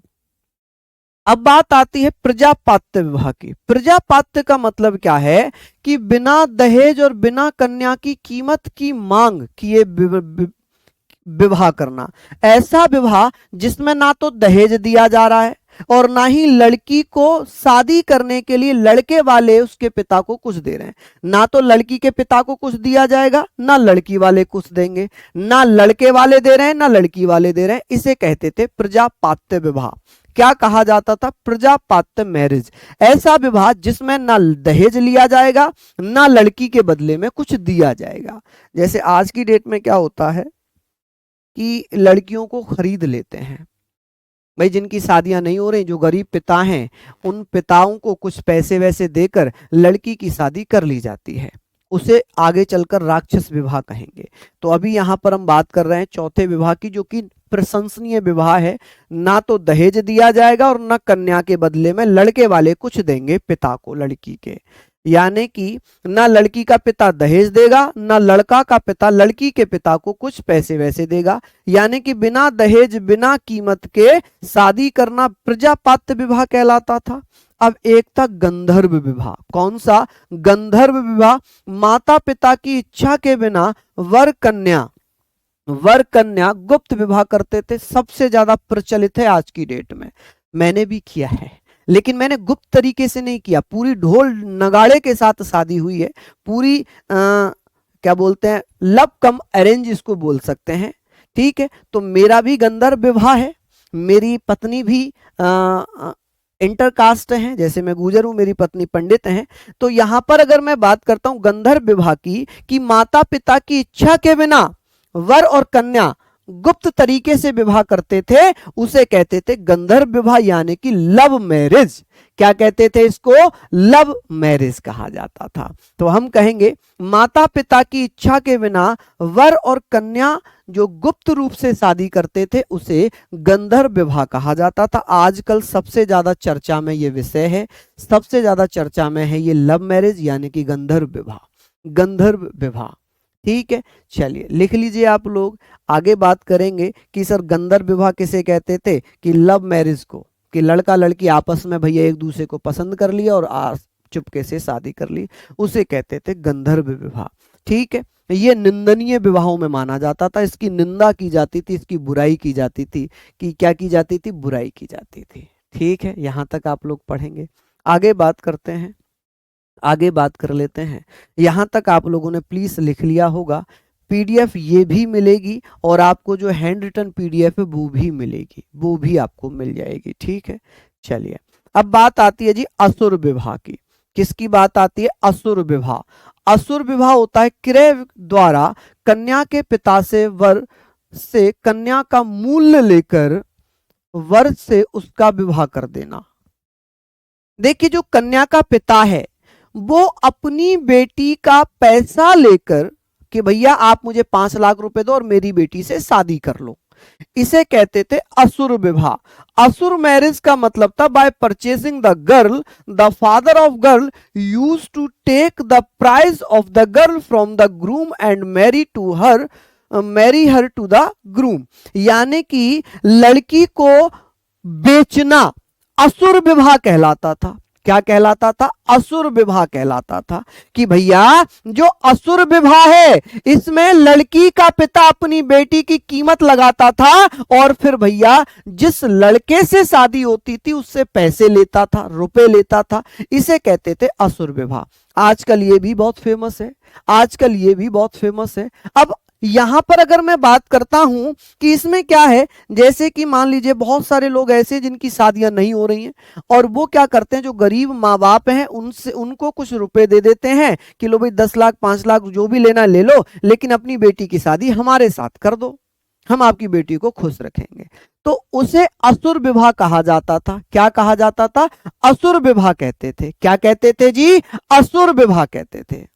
अब बात आती है प्रजापात्य विवाह की। प्रजापात्य का मतलब क्या है कि बिना दहेज और बिना कन्या की कीमत की मांग किए विवाह करना। ऐसा विवाह जिसमें ना तो दहेज दिया जा रहा है और ना ही लड़की को शादी करने के लिए लड़के वाले उसके पिता को कुछ दे रहे हैं। ना तो लड़की के पिता को कुछ दिया जाएगा, ना लड़की वाले कुछ देंगे। ना लड़के वाले दे रहे हैं, ना लड़की वाले दे रहे हैं। इसे कहते थे प्रजापात्य विवाह। क्या कहा जाता था? प्रजापात्य मैरिज। ऐसा विवाह जिसमें ना दहेज लिया जाएगा, ना लड़की के बदले में कुछ दिया जाएगा। जैसे आज की डेट में क्या होता है कि लड़कियों को खरीद लेते हैं भाई, जिनकी शादियां नहीं हो रही, जो गरीब पिता हैं, उन पिताओं को कुछ पैसे वैसे देकर लड़की की शादी कर ली जाती है। उसे आगे चलकर राक्षस विवाह कहेंगे। तो अभी यहां पर हम बात कर रहे हैं चौथे विवाह की, जो कि प्रशंसनीय विवाह है। ना तो दहेज दिया जाएगा और ना कन्या के बदले में लड़के वाले कुछ देंगे पिता को लड़की के। यानी कि ना लड़की का पिता दहेज देगा, ना लड़का का पिता लड़की के पिता को कुछ पैसे वैसे देगा। यानी कि बिना दहेज बिना कीमत के शादी करना प्रजापात्य विवाह कहलाता था। अब एक था गंधर्व विवाह। कौन सा? गंधर्व विवाह। माता पिता की इच्छा के बिना वर कन्या गुप्त विवाह करते थे। सबसे ज्यादा प्रचलित है आज की डेट में। मैंने भी किया है, लेकिन मैंने गुप्त तरीके से नहीं किया। पूरी ढोल नगाड़े के साथ शादी हुई है। पूरी क्या बोलते हैं, लव कम अरेंज इसको बोल सकते हैं। ठीक है, तो मेरा भी गंधर्व विवाह है। मेरी पत्नी भी इंटरकास्ट है, जैसे मैं गुजर हूं, मेरी पत्नी पंडित हैं। तो यहां पर अगर मैं बात करता हूं गंधर्व विवाह की, कि माता पिता की इच्छा के बिना वर और कन्या गुप्त तरीके से विवाह करते थे, उसे कहते थे गंधर्व विवाह, यानी कि लव मैरिज। क्या कहते थे इसको? लव मैरिज कहा जाता था। तो हम कहेंगे माता पिता की इच्छा के बिना वर और कन्या जो गुप्त रूप से शादी करते थे, उसे गंधर्व विवाह कहा जाता था। आजकल सबसे ज्यादा चर्चा में ये विषय है, सबसे ज्यादा चर्चा में है ये लव मैरिज, यानी कि गंधर्व विवाह। गंधर्व विवाह, ठीक है। चलिए, लिख लीजिए आप लोग। आगे बात करेंगे कि सर गंधर्व विवाह किसे कहते थे? कि लव मैरिज को, कि लड़का लड़की आपस में भैया एक दूसरे को पसंद कर लिया और चुपके से शादी कर ली, उसे कहते थे गंधर्व विवाह। ठीक है, ये निंदनीय विवाहों में माना जाता था। इसकी निंदा की जाती थी, इसकी बुराई की जाती थी। कि क्या की जाती थी? बुराई की जाती थी। ठीक है, यहां तक आप लोग पढ़ेंगे। आगे बात करते हैं, आगे बात कर लेते हैं। यहां तक आप लोगों ने प्लीज लिख लिया होगा। पीडीएफ ये भी मिलेगी और आपको जो हैंड रिटन पीडीएफ है वो भी मिलेगी, वो भी आपको मिल जाएगी। ठीक है, चलिए अब बात आती है जी असुर विवाह की। किसकी बात आती है? असुर विवाह। असुर विवाह होता है क्रय द्वारा कन्या के पिता से वर से कन्या का मूल्य लेकर वर से उसका विवाह कर देना। देखिए, जो कन्या का पिता है वो अपनी बेटी का पैसा लेकर कि भैया आप मुझे 5 लाख रुपए दो और मेरी बेटी से शादी कर लो, इसे कहते थे असुर विवाह। असुर मैरिज का मतलब था by purchasing the girl the father of girl used to take the price of the girl from the groom and marry her to the groom. यानी कि लड़की को बेचना असुर विवाह कहलाता था। क्या कहलाता था? असुर विवाह कहलाता था। कि भैया जो असुर विवाह है इसमें लड़की का पिता अपनी बेटी की कीमत लगाता था और फिर भैया जिस लड़के से शादी होती थी उससे पैसे लेता था, रुपए लेता था। इसे कहते थे असुर विवाह। आजकल ये भी बहुत फेमस है, आजकल ये भी बहुत फेमस है। अब यहां पर अगर मैं बात करता हूं कि इसमें क्या है, जैसे कि मान लीजिए बहुत सारे लोग ऐसे जिनकी शादियां नहीं हो रही हैं और वो क्या करते हैं, जो गरीब माँ बाप हैं उनसे उनको कुछ रुपए दे देते हैं कि लो भाई 10 लाख 5 लाख जो भी लेना ले लो, लेकिन अपनी बेटी की शादी हमारे साथ कर दो, हम आपकी बेटी को खुश रखेंगे। तो उसे असुर विवाह कहा जाता था। क्या कहा जाता था? असुर विवाह कहते थे। क्या कहते थे जी? असुर विवाह कहते थे।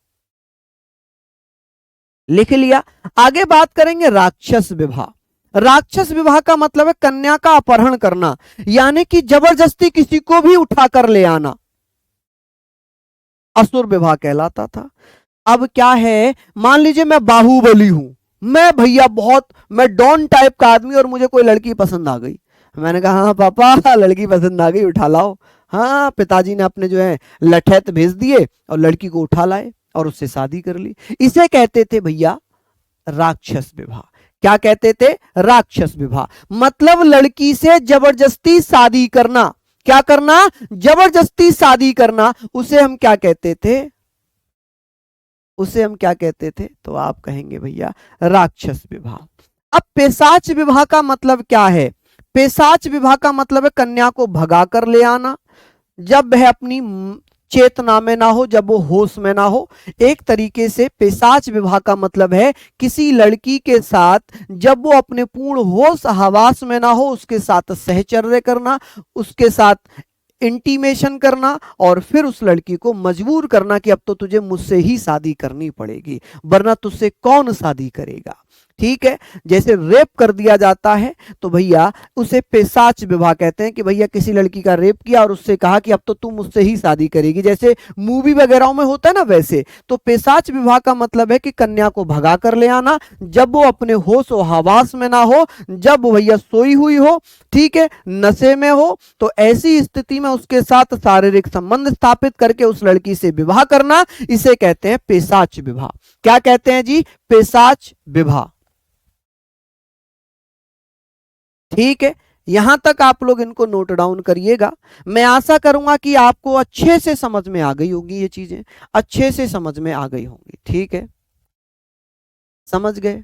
लिख लिया। आगे बात करेंगे राक्षस विवाह। राक्षस विवाह का मतलब है कन्या का अपहरण करना, यानी कि जबरदस्ती किसी को भी उठाकर ले आना, असुर विवाह कहलाता था। अब क्या है, मान लीजिए मैं बाहुबली हूं, मैं भैया बहुत, मैं डॉन टाइप का आदमी और मुझे कोई लड़की पसंद आ गई। मैंने कहा हाँ पापा लड़की पसंद आ गई, उठा लाओ। हाँ, पिताजी ने अपने जो है लठैत भेज दिए और लड़की को उठा लाए और उससे शादी कर ली। इसे कहते थे भैया राक्षस विवाह। क्या कहते थे? राक्षस विवाह। मतलब लड़की से जबरदस्ती शादी करना। क्या करना? जबरदस्ती शादी करना। उसे हम क्या कहते थे? उसे हम क्या कहते थे? तो आप कहेंगे भैया राक्षस विवाह। अब पेशाच विवाह का मतलब क्या है? पेशाच विवाह का मतलब है कन्या को भगा कर ले आना, जब वह अपनी चेतना में ना हो, जब वो होश में ना हो। एक तरीके से पेशाच विवाह का मतलब है किसी लड़की के साथ जब वो अपने पूर्ण होश हवास में ना हो, उसके साथ सहचर्य करना, उसके साथ इंटीमेशन करना और फिर उस लड़की को मजबूर करना कि अब तो तुझे मुझसे ही शादी करनी पड़ेगी, वरना तुझसे कौन शादी करेगा। ठीक है, जैसे रेप कर दिया जाता है तो भैया उसे पेशाच विवाह कहते हैं कि भैया किसी लड़की का रेप किया और उससे कहा कि अब तो तू मुझसे ही शादी करेगी, जैसे मूवी वगैरह में होता है ना वैसे। तो पेशाच विवाह का मतलब है कि कन्या को भगा कर ले आना जब वो अपने होश और हवास में ना हो, जब वो भैया सोई हुई हो, ठीक है, नशे में हो, तो ऐसी स्थिति में उसके साथ शारीरिक संबंध स्थापित करके उस लड़की से विवाह करना, इसे कहते हैं पेशाच विवाह। क्या कहते हैं जी? पेशाच विवाह। ठीक है, यहां तक आप लोग इनको नोट डाउन करिएगा। मैं आशा करूंगा कि आपको अच्छे से समझ में आ गई होगी, ये चीजें अच्छे से समझ में आ गई होंगी। ठीक है, समझ गए?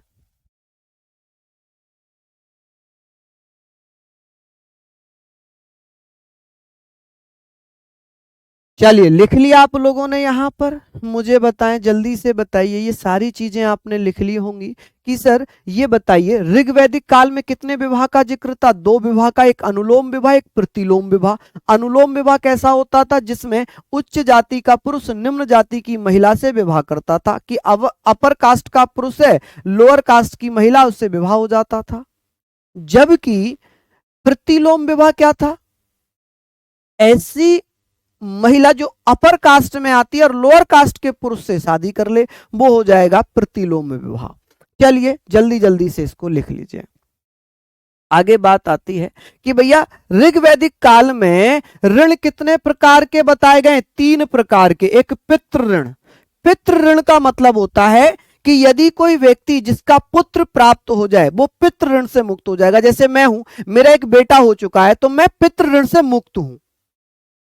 चलिए, लिख लिया आप लोगों ने यहां पर? मुझे बताएं, जल्दी से बताइए, ये सारी चीजें आपने लिख ली होंगी कि सर ये बताइए ऋग्वैदिक काल में कितने विवाह का जिक्र था? 2 विवाह का, एक अनुलोम विवाह, एक प्रतिलोम विवाह। अनुलोम विवाह कैसा होता था? जिसमें उच्च जाति का पुरुष निम्न जाति की महिला से विवाह करता था, कि अब अपर कास्ट का पुरुष है, लोअर कास्ट की महिला, उससे विवाह हो जाता था। जबकि प्रतिलोम विवाह क्या था? ऐसी महिला जो अपर कास्ट में आती है और लोअर कास्ट के पुरुष से शादी कर ले, वो हो जाएगा प्रतिलोम विवाह। चलिए जल्दी जल्दी से इसको लिख लीजिए। आगे बात आती है कि भैया ऋग्वैदिक काल में ऋण कितने प्रकार के बताए गए? 3 प्रकार के। एक पितृ ऋण। पितृ ऋण का मतलब होता है कि यदि कोई व्यक्ति जिसका पुत्र प्राप्त हो जाए वो पितृ ऋण से मुक्त हो जाएगा। जैसे मैं हूं, मेरा एक बेटा हो चुका है तो मैं पितृ ऋण से मुक्त हूं।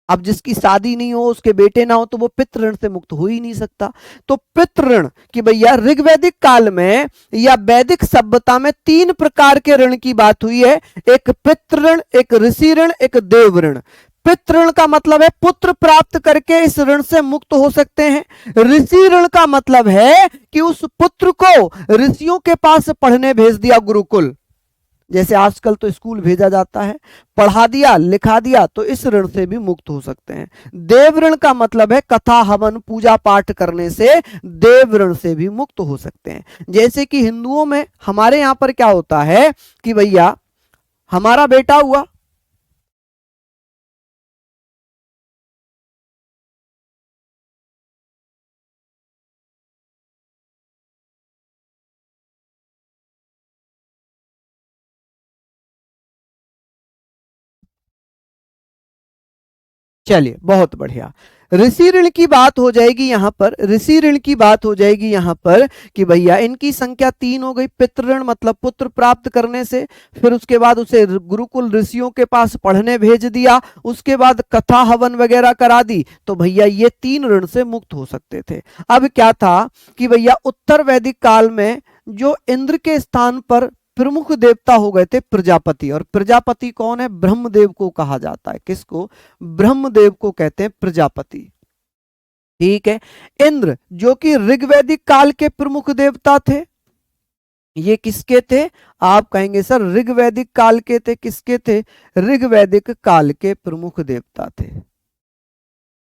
अब जिसकी शादी नहीं हो, उसके बेटे ना हो, तो वो पितृ ऋण से मुक्त हो ही नहीं सकता। तो पितृ ऋण कि भैया ऋग्वैदिक काल में या वैदिक सभ्यता में 3 प्रकार के ऋण की बात हुई है। एक पितृ ऋण, एक ऋषि ऋण, एक देव ऋण। पितृ ऋण का मतलब है पुत्र प्राप्त करके इस ऋण से मुक्त हो सकते हैं। ऋषि ऋण का मतलब है कि उस पुत्र को ऋषियों के पास पढ़ने भेज दिया, गुरुकुल, जैसे आजकल तो स्कूल भेजा जाता है, पढ़ा दिया लिखा दिया, तो इस ऋण से भी मुक्त हो सकते हैं। देव ऋण का मतलब है कथा हवन पूजा पाठ करने से देव ऋण से भी मुक्त हो सकते हैं। जैसे कि हिंदुओं में हमारे यहां पर क्या होता है कि भैया हमारा बेटा हुआ, चलिए बहुत बढ़िया। ऋषि ऋण की बात हो जाएगी यहां पर, ऋषि ऋण की बात हो जाएगी यहां पर कि भैया इनकी संख्या 3 हो गई। पितृ ऋण मतलब पुत्र प्राप्त करने से, फिर उसके बाद उसे गुरुकुल ऋषियों के पास पढ़ने भेज दिया, उसके बाद कथा हवन वगैरह करा दी, तो भैया ये 3 ऋण से मुक्त हो सकते थे। अब क्या था कि भैया उत्तर वैदिक काल में जो इंद्र के स्थान पर प्रमुख देवता हो गए थे प्रजापति, और प्रजापति कौन है? ब्रह्मदेव को कहा जाता है। किसको? ब्रह्मदेव को कहते हैं प्रजापति। ठीक है। इंद्र जो कि ऋग्वैदिक काल के प्रमुख देवता थे, ये किसके थे? आप कहेंगे सर ऋग्वैदिक काल के थे। किसके थे? ऋग्वैदिक काल के प्रमुख देवता थे।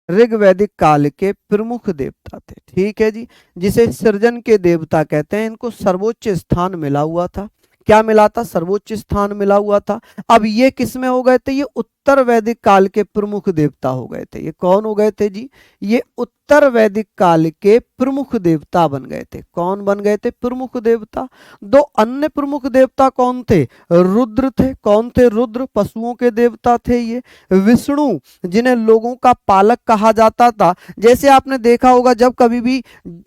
ऋग्वैदिक काल के प्रमुख देवता थे। ठीक है जी, जिसे सृजन के देवता कहते हैं। इनको सर्वोच्च स्थान मिला हुआ था। क्या मिला था? सर्वोच्च स्थान मिला हुआ था। अब ये किस में हो गए थे? ये उत्तर वैदिक काल के प्रमुख देवता हो गए थे। ये कौन हो गए थे जी? ये उत्तर वैदिक काल के प्रमुख देवता बन गए थे। कौन बन गए थे? प्रमुख देवता। दो अन्य प्रमुख देवता कौन थे? रुद्र थे। कौन थे? रुद्र, पशुओं के देवता थे ये। विष्णु, जिन्हें लोगों का पालक कहा जाता था। जैसे आपने देखा होगा जब कभी भी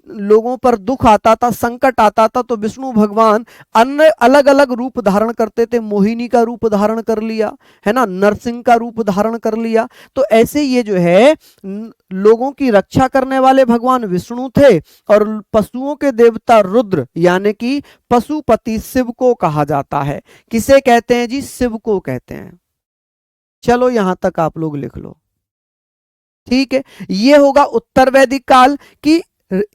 लोगों पर दुख आता था, संकट आता था, तो विष्णु भगवान अन्य अलग अलग रूप धारण करते थे। मोहिनी का रूप धारण कर लिया, है ना, नरसिंह का रूप धारण कर लिया। तो ऐसे ये जो है लोगों की रक्षा करने वाले भगवान विष्णु थे, और पशुओं के देवता रुद्र, यानी कि पशुपति शिव को कहा जाता है। किसे कहते हैं जी? शिव को कहते हैं। चलो यहां तक आप लोग लिख लो। ठीक है, ये होगा उत्तर वैदिक काल की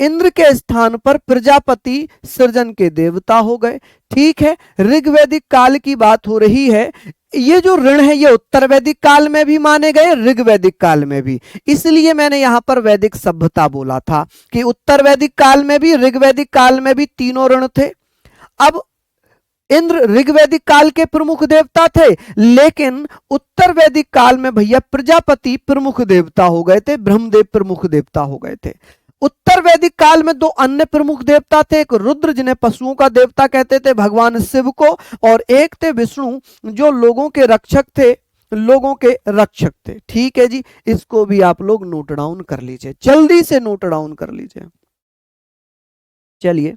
इंद्र के स्थान पर प्रजापति सृजन के देवता हो गए। ठीक है, ऋग्वैदिक काल की बात हो रही है। ये जो ऋण है ये उत्तर वैदिक काल में भी माने गए, ऋग्वैदिक काल में भी। इसलिए मैंने यहां पर वैदिक सभ्यता बोला था कि उत्तर वैदिक काल में भी, ऋग्वैदिक काल में भी तीनों ऋण थे। अब इंद्र ऋग्वैदिक काल के प्रमुख देवता थे, लेकिन उत्तर वैदिक काल में भैया प्रजापति प्रमुख देवता हो गए थे, ब्रह्मदेव प्रमुख देवता हो गए थे। उत्तर वैदिक काल में दो अन्य प्रमुख देवता थे, एक रुद्र जिन्हें पशुओं का देवता कहते थे भगवान शिव को, और एक थे विष्णु जो लोगों के रक्षक थे, लोगों के रक्षक थे। ठीक है जी, इसको भी आप लोग नोट डाउन कर लीजिए, जल्दी से नोट डाउन कर लीजिए। चलिए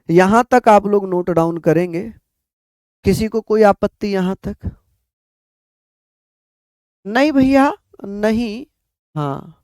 यहां तक आप लोग नोट डाउन करेंगे। किसी को कोई आपत्ति यहां तक? नहीं भैया, नहीं। हाँ,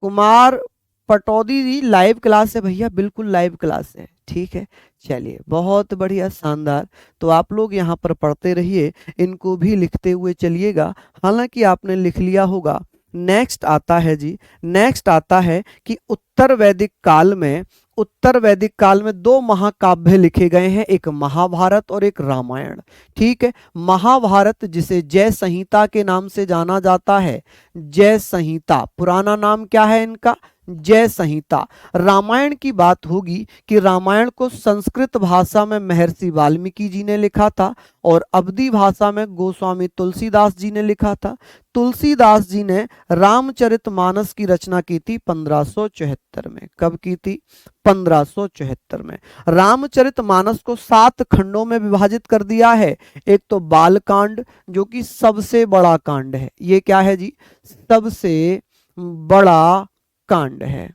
कुमार पटौदी जी लाइव क्लास है भैया, बिल्कुल लाइव क्लास है। ठीक है, चलिए बहुत बढ़िया, शानदार। तो आप लोग यहाँ पर पढ़ते रहिए, इनको भी लिखते हुए चलिएगा। हालांकि आपने लिख लिया होगा। नेक्स्ट आता है जी, नेक्स्ट आता है कि उत्तर वैदिक काल में, उत्तर वैदिक काल में दो महाकाव्य लिखे गए हैं, एक महाभारत और एक रामायण। ठीक है, महाभारत जिसे जय संहिता के नाम से जाना जाता है, जय संहिता, पुराना नाम क्या है इनका? जय संहिता। रामायण की बात होगी कि रामायण को संस्कृत भाषा में महर्षि वाल्मीकि जी ने लिखा था, और अवधी भाषा में गोस्वामी तुलसीदास जी ने लिखा था। तुलसीदास जी ने रामचरितमानस की रचना की थी 1574 में। कब की थी? 1574 में। रामचरितमानस को 7 खंडों में विभाजित कर दिया है। एक तो बालकांड, जो कि सबसे बड़ा कांड है। ये क्या है जी? सबसे बड़ा कांड है।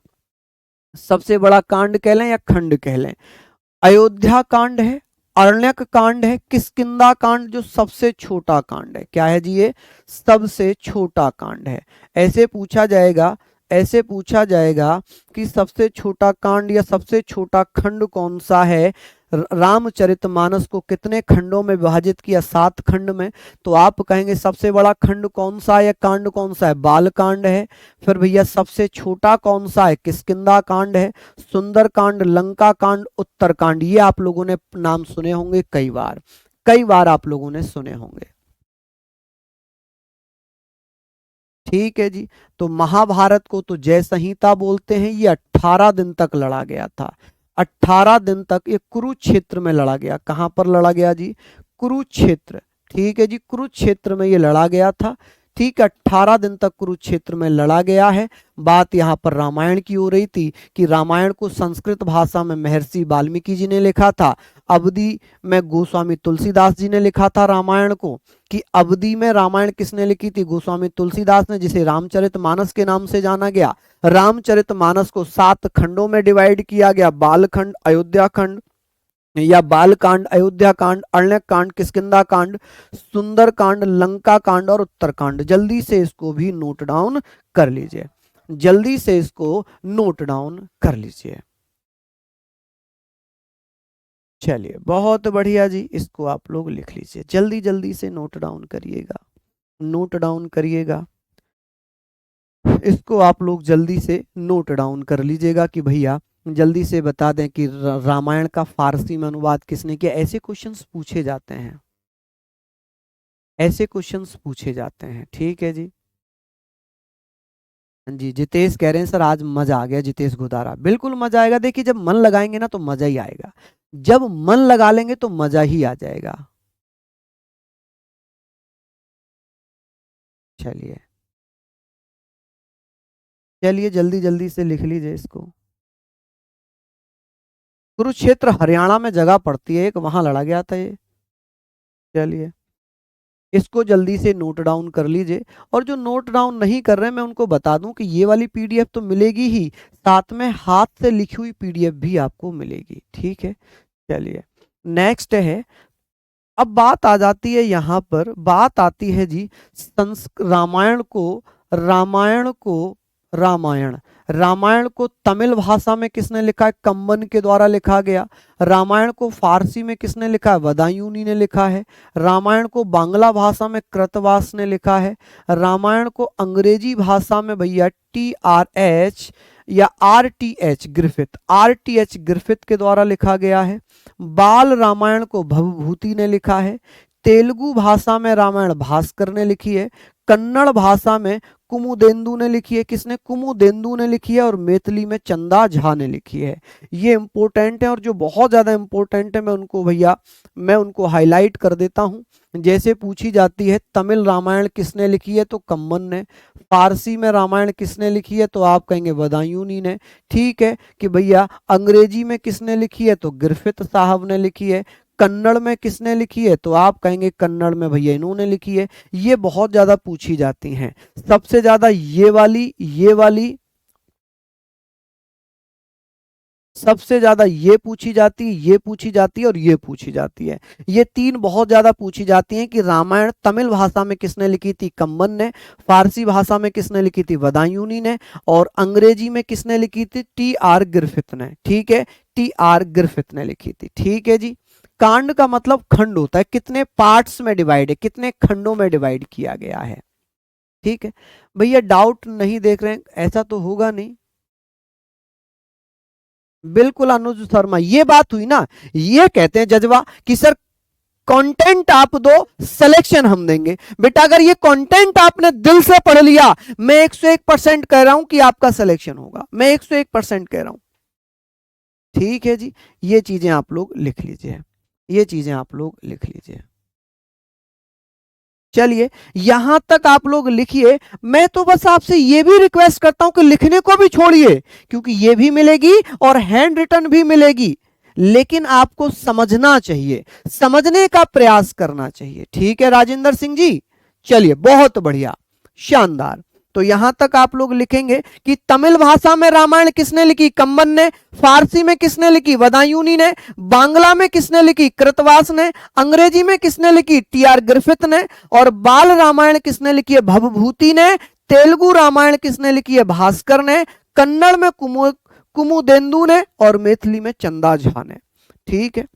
सबसे बड़ा कांड कह लें या खंड कह लें। अयोध्या कांड है, अरण्यक कांड है, किष्किंधा कांड जो सबसे छोटा कांड है। क्या है जी? ये सबसे छोटा कांड है। ऐसे पूछा जाएगा, ऐसे पूछा जाएगा कि सबसे छोटा कांड या सबसे छोटा खंड कौन सा है? रामचरितमानस को कितने खंडों में विभाजित किया? 7 खंड में। तो आप कहेंगे सबसे बड़ा खंड कौन सा है या कांड कौन सा है? बाल कांड है। फिर भैया सबसे छोटा कौन सा है? किष्किंधा कांड है, सुंदर कांड, लंका कांड, उत्तर कांड। ये आप लोगों ने नाम सुने होंगे कई बार, कई बार आप लोगों ने सुने होंगे। ठीक है जी, तो महाभारत को तो जय संहिता बोलते हैं। ये 18 दिन तक लड़ा गया था। 18 दिन तक ये कुरुक्षेत्र में लड़ा गया। कहां पर लड़ा गया जी? कुरुक्षेत्र। ठीक है जी, कुरुक्षेत्र में ये लड़ा गया था। ठीक है, 18 दिन तक कुरुक्षेत्र में लड़ा गया है। बात यहाँ पर रामायण की हो रही थी कि रामायण को संस्कृत भाषा में महर्षि वाल्मीकि जी ने लिखा था, अवधी में गोस्वामी तुलसीदास जी ने लिखा था रामायण को। कि अवधी में रामायण किसने लिखी थी? गोस्वामी तुलसीदास ने, जिसे रामचरितमानस के नाम से जाना गया। रामचरितमानस को 7 खंडों में डिवाइड किया गया, बालखंड, अयोध्या खंड या बाल कांड, अयोध्या कांड, अरण्यक कांड, किष्किंधा कांड, सुंदर कांड, लंका कांड और उत्तर कांड। जल्दी से इसको भी नोट डाउन कर लीजिए, जल्दी से इसको नोट डाउन कर लीजिए। चलिए बहुत बढ़िया जी, इसको आप लोग लिख लीजिए, जल्दी जल्दी से नोट डाउन करिएगा, नोट डाउन करिएगा, इसको आप लोग जल्दी से नोट डाउन कर लीजिएगा कि भैया जल्दी से बता दें कि रामायण का फारसी में अनुवाद किसने किया। ऐसे क्वेश्चंस पूछे जाते हैं, ऐसे क्वेश्चंस पूछे जाते हैं, ठीक है जी। जी जितेश कह रहे हैं सर आज मजा आ गया, जितेश गुदारा, बिल्कुल मजा आएगा। देखिए जब मन लगाएंगे ना तो मजा ही आएगा, जब मन लगा लेंगे तो मजा ही आ जाएगा। चलिए चलिए जल्दी जल्दी से लिख लीजिए इसको। कुरुक्षेत्र हरियाणा में जगह पड़ती है एक, वहां लड़ा गया था ये। चलिए इसको जल्दी से नोट डाउन कर लीजिए, और जो नोट डाउन नहीं कर रहे हैं मैं उनको बता दूं कि ये वाली पीडीएफ तो मिलेगी ही, साथ में हाथ से लिखी हुई पीडीएफ भी आपको मिलेगी, ठीक है। चलिए नेक्स्ट है, अब बात आ जाती है यहाँ पर, बात आती है जी रामायण को, रामायण को, रामायण, रामायण को तमिल भाषा में किसने लिखा है? कम्बन के द्वारा लिखा गया। रामायण को फारसी में किसने लिखा है? बदायूनी ने लिखा है। रामायण को बांग्ला भाषा में कृतवास ने लिखा है। रामायण को अंग्रेजी भाषा में भैया TRH या RTH ग्रिफिथ, RTH ग्रिफिथ के द्वारा लिखा गया है। बाल रामायण को भवभूति ने लिखा है। तेलुगु भाषा में रामायण भास्कर ने लिखी है। कन्नड़ भाषा में कुमुदेंदु ने लिखी है। किसने? कुमुदेंदु ने लिखी है। और मैथिली में चंदा झा ने लिखी है। ये इंपॉर्टेंट है, और जो बहुत ज्यादा इंपॉर्टेंट है मैं उनको भैया मैं उनको हाईलाइट कर देता हूं। जैसे पूछी जाती है तमिल रामायण किसने लिखी है तो कम्बन ने, फारसी में रामायण किसने लिखी है तो आप कहेंगे बदायूनी ने, ठीक है। कि भैया अंग्रेजी में किसने लिखी है तो ग्रिफिथ साहब ने लिखी है। कन्नड़ में किसने लिखी है तो आप कहेंगे कन्नड़ में भैया इन्होंने लिखी है। ये बहुत ज्यादा पूछी जाती हैं, सबसे ज्यादा ये वाली सबसे ज्यादा ये पूछी जाती है, ये पूछी जाती है और ये पूछी जाती है। ये तीन बहुत ज्यादा पूछी जाती हैं कि रामायण तमिल भाषा में किसने लिखी थी? कम्बन ने। फारसी भाषा में किसने लिखी थी? बदायूनी ने। और अंग्रेजी में किसने लिखी थी? TR ग्रिफिथ ने, ठीक है। TR ग्रिफिथ ने लिखी थी, ठीक है जी। कांड का मतलब खंड होता है, कितने पार्ट्स में डिवाइड है, कितने खंडों में डिवाइड किया गया है, ठीक है। भैया डाउट नहीं देख रहे हैं, ऐसा तो होगा नहीं। बिल्कुल अनुज शर्मा, ये बात हुई ना, ये कहते हैं जज्बा कि सर कंटेंट आप दो, सिलेक्शन हम देंगे। बेटा अगर ये कंटेंट आपने दिल से पढ़ लिया, मैं 101% कह रहा हूं कि आपका सिलेक्शन होगा, मैं 101% कह रहा हूं, ठीक है जी। ये चीजें आप लोग लिख लीजिए, ये चीजें आप लोग लिख लीजिए। चलिए यहां तक आप लोग लिखिए। मैं तो बस आपसे ये भी रिक्वेस्ट करता हूं कि लिखने को भी छोड़िए, क्योंकि ये भी मिलेगी और हैंड रिटन भी मिलेगी, लेकिन आपको समझना चाहिए, समझने का प्रयास करना चाहिए, ठीक है राजेंद्र सिंह जी। चलिए बहुत बढ़िया, शानदार। तो यहां तक आप लोग लिखेंगे कि तमिल भाषा में रामायण किसने लिखी? कम्बन ने। फारसी में किसने लिखी? बदायूनी ने। बांग्ला में किसने लिखी? कृतवास ने। अंग्रेजी में किसने लिखी? TR ग्रिफिथ ने। और बाल रामायण किसने लिखी है? भवभूति ने। तेलुगु रामायण किसने लिखी है? भास्कर ने। कन्नड़ में कुमुदेंदु ने। और मैथिली में चंदा झा ने, ठीक है।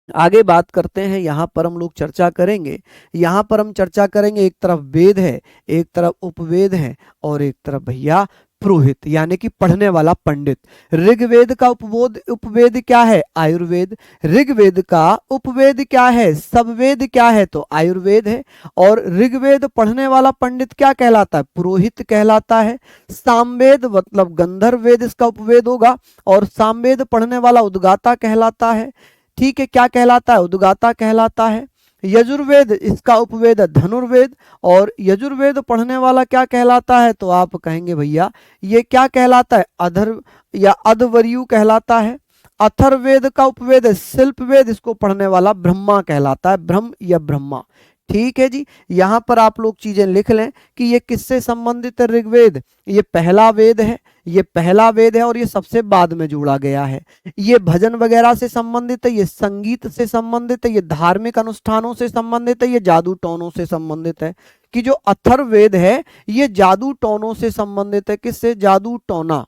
आगे बात करते हैं, यहां पर हम लोग चर्चा करेंगे, यहां पर हम चर्चा करेंगे, एक तरफ वेद है, एक तरफ उपवेद है, और एक तरफ भैया पुरोहित यानी कि पढ़ने वाला पंडित। ऋग्वेद का उपवेद क्या है? आयुर्वेद। ऋग्वेद का उपवेद क्या है? सबवेद क्या है तो आयुर्वेद है। और ऋग्वेद पढ़ने वाला पंडित क्या कहलाता है? पुरोहित कहलाता है। सामवेद मतलब गंधर्व वेद इसका उपवेद होगा, और सामवेद पढ़ने वाला उद्गाता कहलाता है, ठीक है। क्या कहलाता है? उद्गाता कहलाता है। यजुर्वेद इसका उपवेद धनुर्वेद, और यजुर्वेद पढ़ने वाला क्या कहलाता है तो आप कहेंगे भैया ये क्या कहलाता है? अधर या अधवर्यु कहलाता है। अथर्ववेद का उपवेद शिल्पवेद, इसको पढ़ने वाला ब्रह्मा कहलाता है, ब्रह्म या ब्रह्मा, ठीक है जी। यहां पर आप लोग चीजें लिख लें कि ये किससे संबंधित है? ऋग्वेद ये पहला वेद है, ये पहला वेद है, और ये सबसे बाद में जोड़ा गया है। ये भजन वगैरह से संबंधित है, ये संगीत से संबंधित है, ये धार्मिक अनुष्ठानों से संबंधित है, ये जादू टोनों से संबंधित है। कि जो अथर्ववेद है ये जादू टोनों से संबंधित है। किससे? जादू टोना।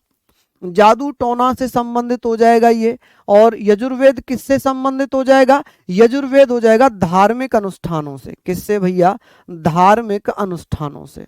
जादू टोना से संबंधित हो जाएगा ये। और यजुर्वेद किससे संबंधित हो जाएगा? यजुर्वेद हो जाएगा धार्मिक अनुष्ठानों से। किससे भैया? धार्मिक अनुष्ठानों से।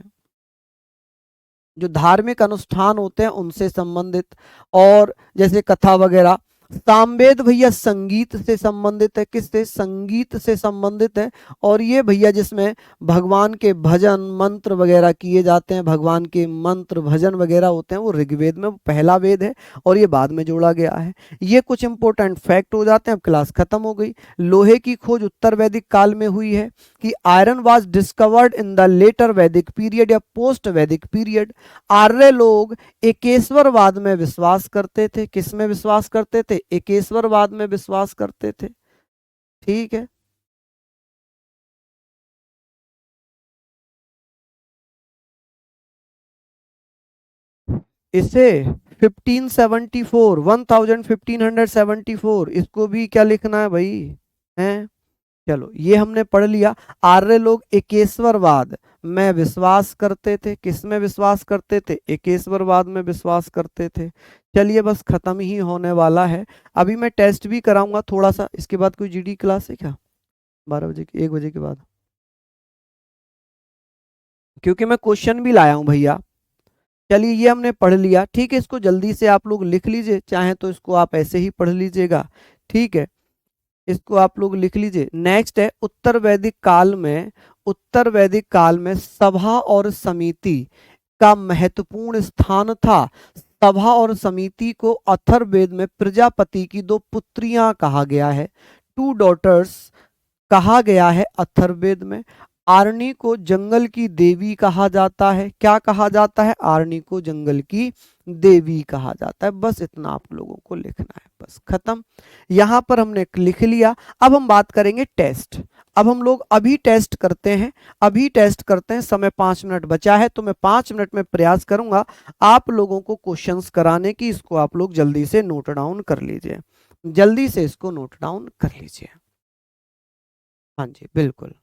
जो धार्मिक अनुष्ठान होते हैं उनसे संबंधित। और जैसे कथा वगैरह। सामवेद भैया संगीत से संबंधित है। किससे? संगीत से संबंधित है। और ये भैया जिसमें भगवान के भजन मंत्र वगैरह किए जाते हैं, भगवान के मंत्र भजन वगैरह होते हैं, वो ऋग्वेद में पहला वेद है और ये बाद में जोड़ा गया है। ये कुछ इंपॉर्टेंट फैक्ट हो जाते हैं। अब क्लास खत्म हो गई। लोहे की खोज उत्तर वैदिक काल में हुई है। कि iron was discovered in the later Vedic period या पोस्ट वैदिक पीरियड। आर्य लोग एकेश्वरवाद में विश्वास करते थे। किस में विश्वास करते थे? एकेश्वरवाद में विश्वास करते थे। ठीक है। इसे 1574 1574 इसको भी क्या लिखना है भाई? हैं? चलो ये हमने पढ़ लिया। आर्य लोग एकेश्वरवाद में विश्वास करते थे। किस में विश्वास करते थे? एकेश्वरवाद में विश्वास करते थे। चलिए बस खत्म ही होने वाला है। अभी मैं टेस्ट भी कराऊंगा थोड़ा सा। इसके बाद कोई जीडी क्लास है क्या? 12 बजे की 1 बजे के बाद? क्योंकि मैं क्वेश्चन भी लाया हूं भैया। चलिए ये हमने पढ़ लिया। ठीक है, इसको जल्दी से आप लोग लिख लीजिए, चाहे तो इसको आप ऐसे ही पढ़ लीजिएगा। ठीक है, इसको आप लोग लिख लीजिए। नेक्स्ट है उत्तर वैदिक काल में। उत्तर वैदिक काल में सभा और समिति का महत्वपूर्ण स्थान था। सभा और समिति को अथर्ववेद में प्रजापति की 2 पुत्रियां कहा गया है। 2 डॉटर्स कहा गया है अथर्ववेद में। आरणी को जंगल की देवी कहा जाता है। क्या कहा जाता है? आरणी को जंगल की देवी कहा जाता है। बस इतना आप लोगों को लिखना है, बस खत्म। यहां पर हमने लिख लिया। अब हम बात करेंगे टेस्ट। अब हम लोग अभी टेस्ट करते हैं। अभी टेस्ट करते हैं। समय 5 मिनट बचा है तो मैं 5 मिनट में प्रयास करूंगा आप लोगों को क्वेश्चंस कराने की। इसको आप लोग जल्दी से नोट डाउन कर लीजिए। जल्दी से इसको नोट डाउन कर लीजिए। हाँ जी बिल्कुल।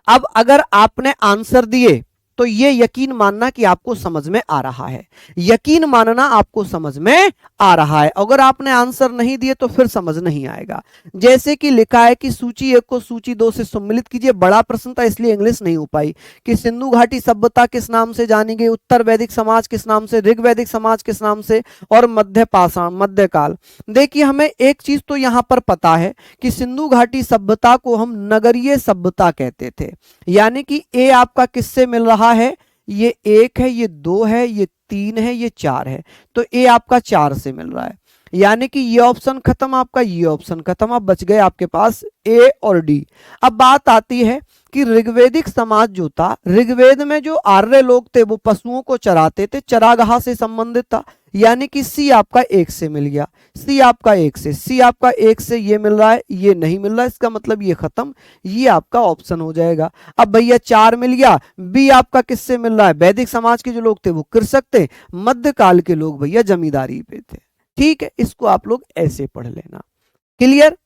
अब अगर आपने आंसर दिए तो ये यकीन मानना कि आपको समझ में आ रहा है। यकीन मानना आपको समझ में आ रहा है। अगर आपने आंसर नहीं दिए तो फिर समझ नहीं आएगा। जैसे कि लिखा है कि सूची 1 को सूची 2 से सम्मिलित कीजिए। बड़ा प्रश्न था इसलिए इंग्लिश नहीं हो पाई। कि सिंधु घाटी सभ्यता किस नाम से जानी गई? उत्तर वैदिक समाज किस नाम से? ऋग वैदिक समाज किस नाम से? और मध्य पाषाण मध्यकाल। देखिए हमें एक चीज तो यहां पर पता है कि सिंधु घाटी सभ्यता को हम नगरीय सभ्यता कहते थे। यानी कि ए आपका किससे मिल रहा है? ये 1 है, ये 2 है, ये 3 है, ये 4 है। तो ए आपका 4 से मिल रहा है। यानी कि ये ऑप्शन खत्म आपका, ये ऑप्शन खत्म। अब बच गए आपके पास ए और डी। अब बात आती है कि ऋग्वेदिक समाज जो था, ऋग्वेद में जो आर्य लोग थे वो पशुओं को चराते थे, चरागाह से संबंधित था। यानी कि सी आपका 1 से मिल गया। सी आपका 1 से, सी आपका 1 से ये मिल रहा है, ये नहीं मिल रहा है, इसका मतलब ये खत्म। ये आपका ऑप्शन हो जाएगा। अब भैया 4 मिल गया। बी आपका किससे मिल रहा है? वैदिक समाज के जो लोग थे वो कृषक थे, मध्यकाल के लोग भैया जमींदारी पे थे। ठीक है, इसको आप लोग ऐसे पढ़ लेना। क्लियर?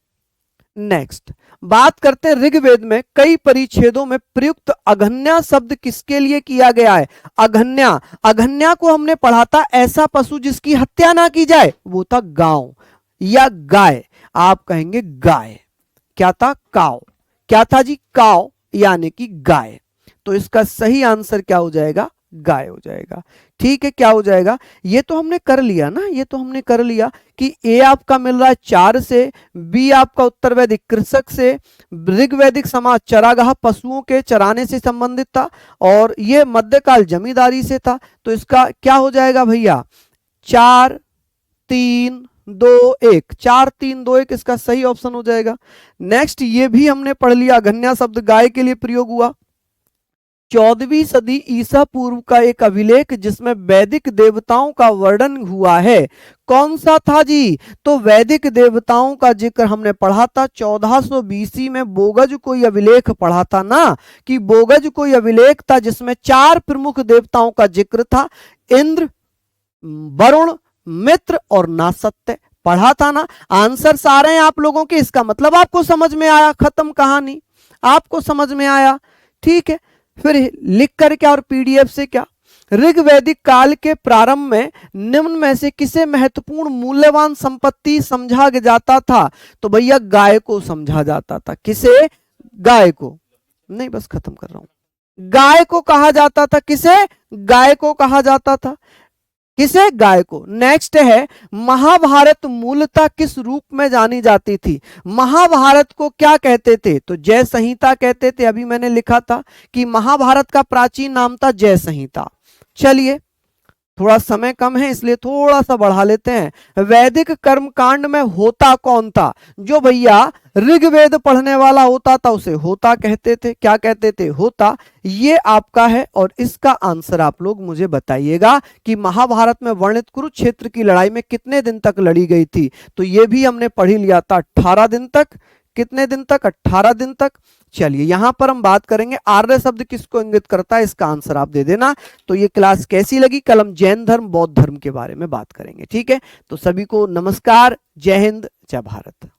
नेक्स्ट बात करते हैं ऋग्वेद में कई परिच्छेदों में प्रयुक्त अघन्या शब्द किसके लिए किया गया है? अघन्या। अघन्या को हमने पढ़ा था ऐसा पशु जिसकी हत्या ना की जाए, वो था गांव या गाय। आप कहेंगे गाय। क्या था? काव। क्या था जी? काव यानी कि गाय। तो इसका सही आंसर क्या हो जाएगा? गाय हो जाएगा। ठीक है, क्या हो जाएगा? ये तो हमने कर लिया ना, ये तो हमने कर लिया कि ए आपका मिल रहा है 4 से, बी आपका उत्तर वैदिक कृषक से, ऋग्वैदिक समाज चरागाह पशुओं के चराने से संबंधित था, और ये मध्यकाल जमींदारी से था। तो इसका क्या हो जाएगा भैया? 4 3 2 1। 4 3 2 1 इसका सही ऑप्शन हो जाएगा। नेक्स्ट ये भी हमने पढ़ लिया, अघन्या शब्द गाय के लिए प्रयोग हुआ। 14वीं सदी ईसा पूर्व का एक अभिलेख जिसमें वैदिक देवताओं का वर्णन हुआ है, कौन सा था जी? तो वैदिक देवताओं का जिक्र हमने पढ़ा था 1400 BC में। बोगज कोई अभिलेख पढ़ा था ना, कि बोगज कोई अभिलेख था जिसमें 4 प्रमुख देवताओं का जिक्र था, इंद्र, वरुण, मित्र और नासत्य। पढ़ा था ना। आंसर सारे हैं आप लोगों के, इसका मतलब आपको समझ में आया। खत्म कहानी, आपको समझ में आया। ठीक है, फिर लिख कर क्या और पीडीएफ से क्या? ऋग्वैदिक काल के प्रारंभ में निम्न में से किसे महत्वपूर्ण मूल्यवान संपत्ति समझा जाता था? तो भैया गाय को समझा जाता था। किसे? गाय को। नहीं, बस खत्म कर रहा हूं। गाय को कहा जाता था। किसे? गाय को कहा जाता था। किसे? गाय को। नेक्स्ट है, महाभारत मूलतः किस रूप में जानी जाती थी? महाभारत को क्या कहते थे? तो जय संहिता कहते थे। अभी मैंने लिखा था कि महाभारत का प्राचीन नाम था जय संहिता। चलिए, थोड़ा समय कम है इसलिए थोड़ा सा बढ़ा लेते हैं। वैदिक कर्मकांड में होता कौन था? जो भैया ऋग्वेद पढ़ने वाला होता था उसे होता कहते थे। क्या कहते थे? होता। ये आपका है और इसका आंसर आप लोग मुझे बताइएगा कि महाभारत में वर्णित कुरुक्षेत्र की लड़ाई में कितने दिन तक लड़ी गई थी? तो ये भी हमने पढ़ ही लिया था, 18 दिन तक। कितने दिन तक? 18 दिन तक। चलिए, यहां पर हम बात करेंगे आर्य शब्द किसको इंगित करता है, इसका आंसर आप दे देना। तो ये क्लास कैसी लगी? कल हम जैन धर्म, बौद्ध धर्म के बारे में बात करेंगे। ठीक है, तो सभी को नमस्कार, जय हिंद, जय भारत।